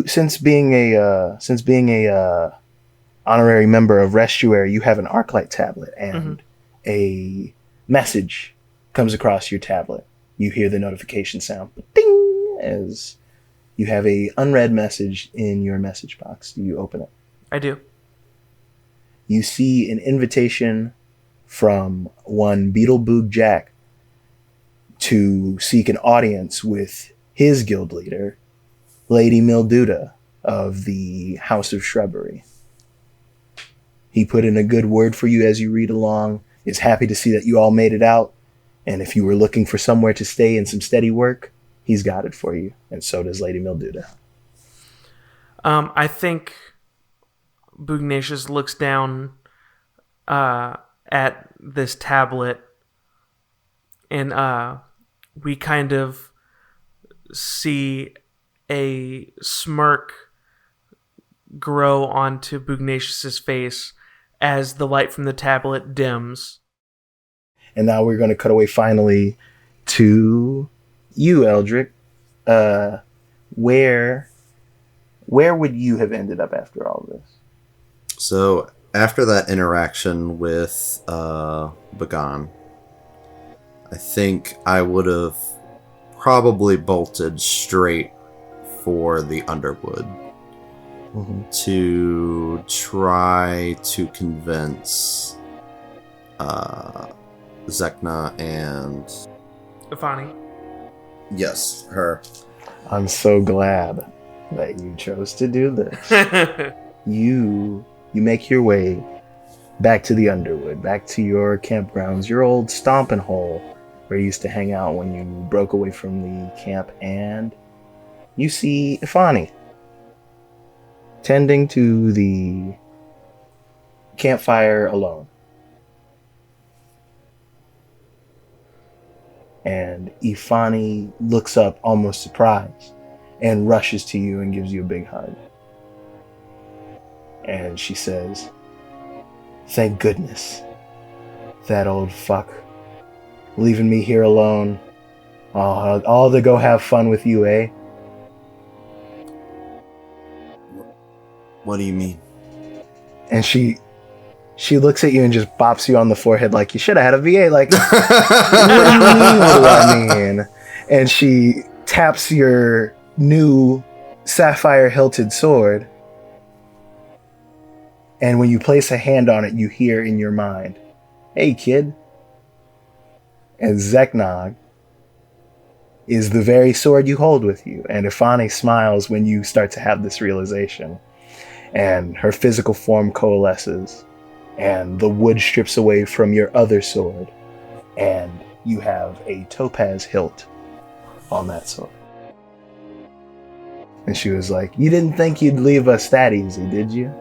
since being a honorary member of Restuary, you have an Arclight tablet, and a message comes across your tablet. You hear the notification sound, ding, as you have a unread message in your message box. Do you open it? I do. You see an invitation from one Beetleboog Jack to seek an audience with his guild leader, Lady Milduda of the House of Shrubbery. He put in a good word for you as you read along, is happy to see that you all made it out, and if you were looking for somewhere to stay and some steady work, he's got it for you, and so does Lady Milduda. I think Bugnacious looks down at this tablet, and we kind of see a smirk grow onto Bugnacious's face as the light from the tablet dims. And now we're going to cut away finally to you, Eldrick. Where would you have ended up after all this? So after that interaction with Bagan, I think I would have probably bolted straight for the Underwood to try to convince Zekna and Ifani. Yes, her. I'm so glad that you chose to do this. You make your way back to the Underwood, back to your campgrounds, your old stomping hole where you used to hang out when you broke away from the camp, and you see Ifani tending to the campfire alone. And Ifani looks up almost surprised and rushes to you and gives you a big hug. And she says, "Thank goodness. That old fuck. Leaving me here alone. All to go have fun with you, eh?" What do you mean? And she looks at you and just bops you on the forehead like, you should have had a VA. Like, what do you mean? What do I mean? And she taps your new sapphire hilted sword. And when you place a hand on it, you hear in your mind, "Hey, kid." And Zeknog is the very sword you hold with you. And Ifani smiles when you start to have this realization. And her physical form coalesces, and the wood strips away from your other sword, and you have a topaz hilt on that sword. And she was like, "You didn't think you'd leave us that easy, did you?"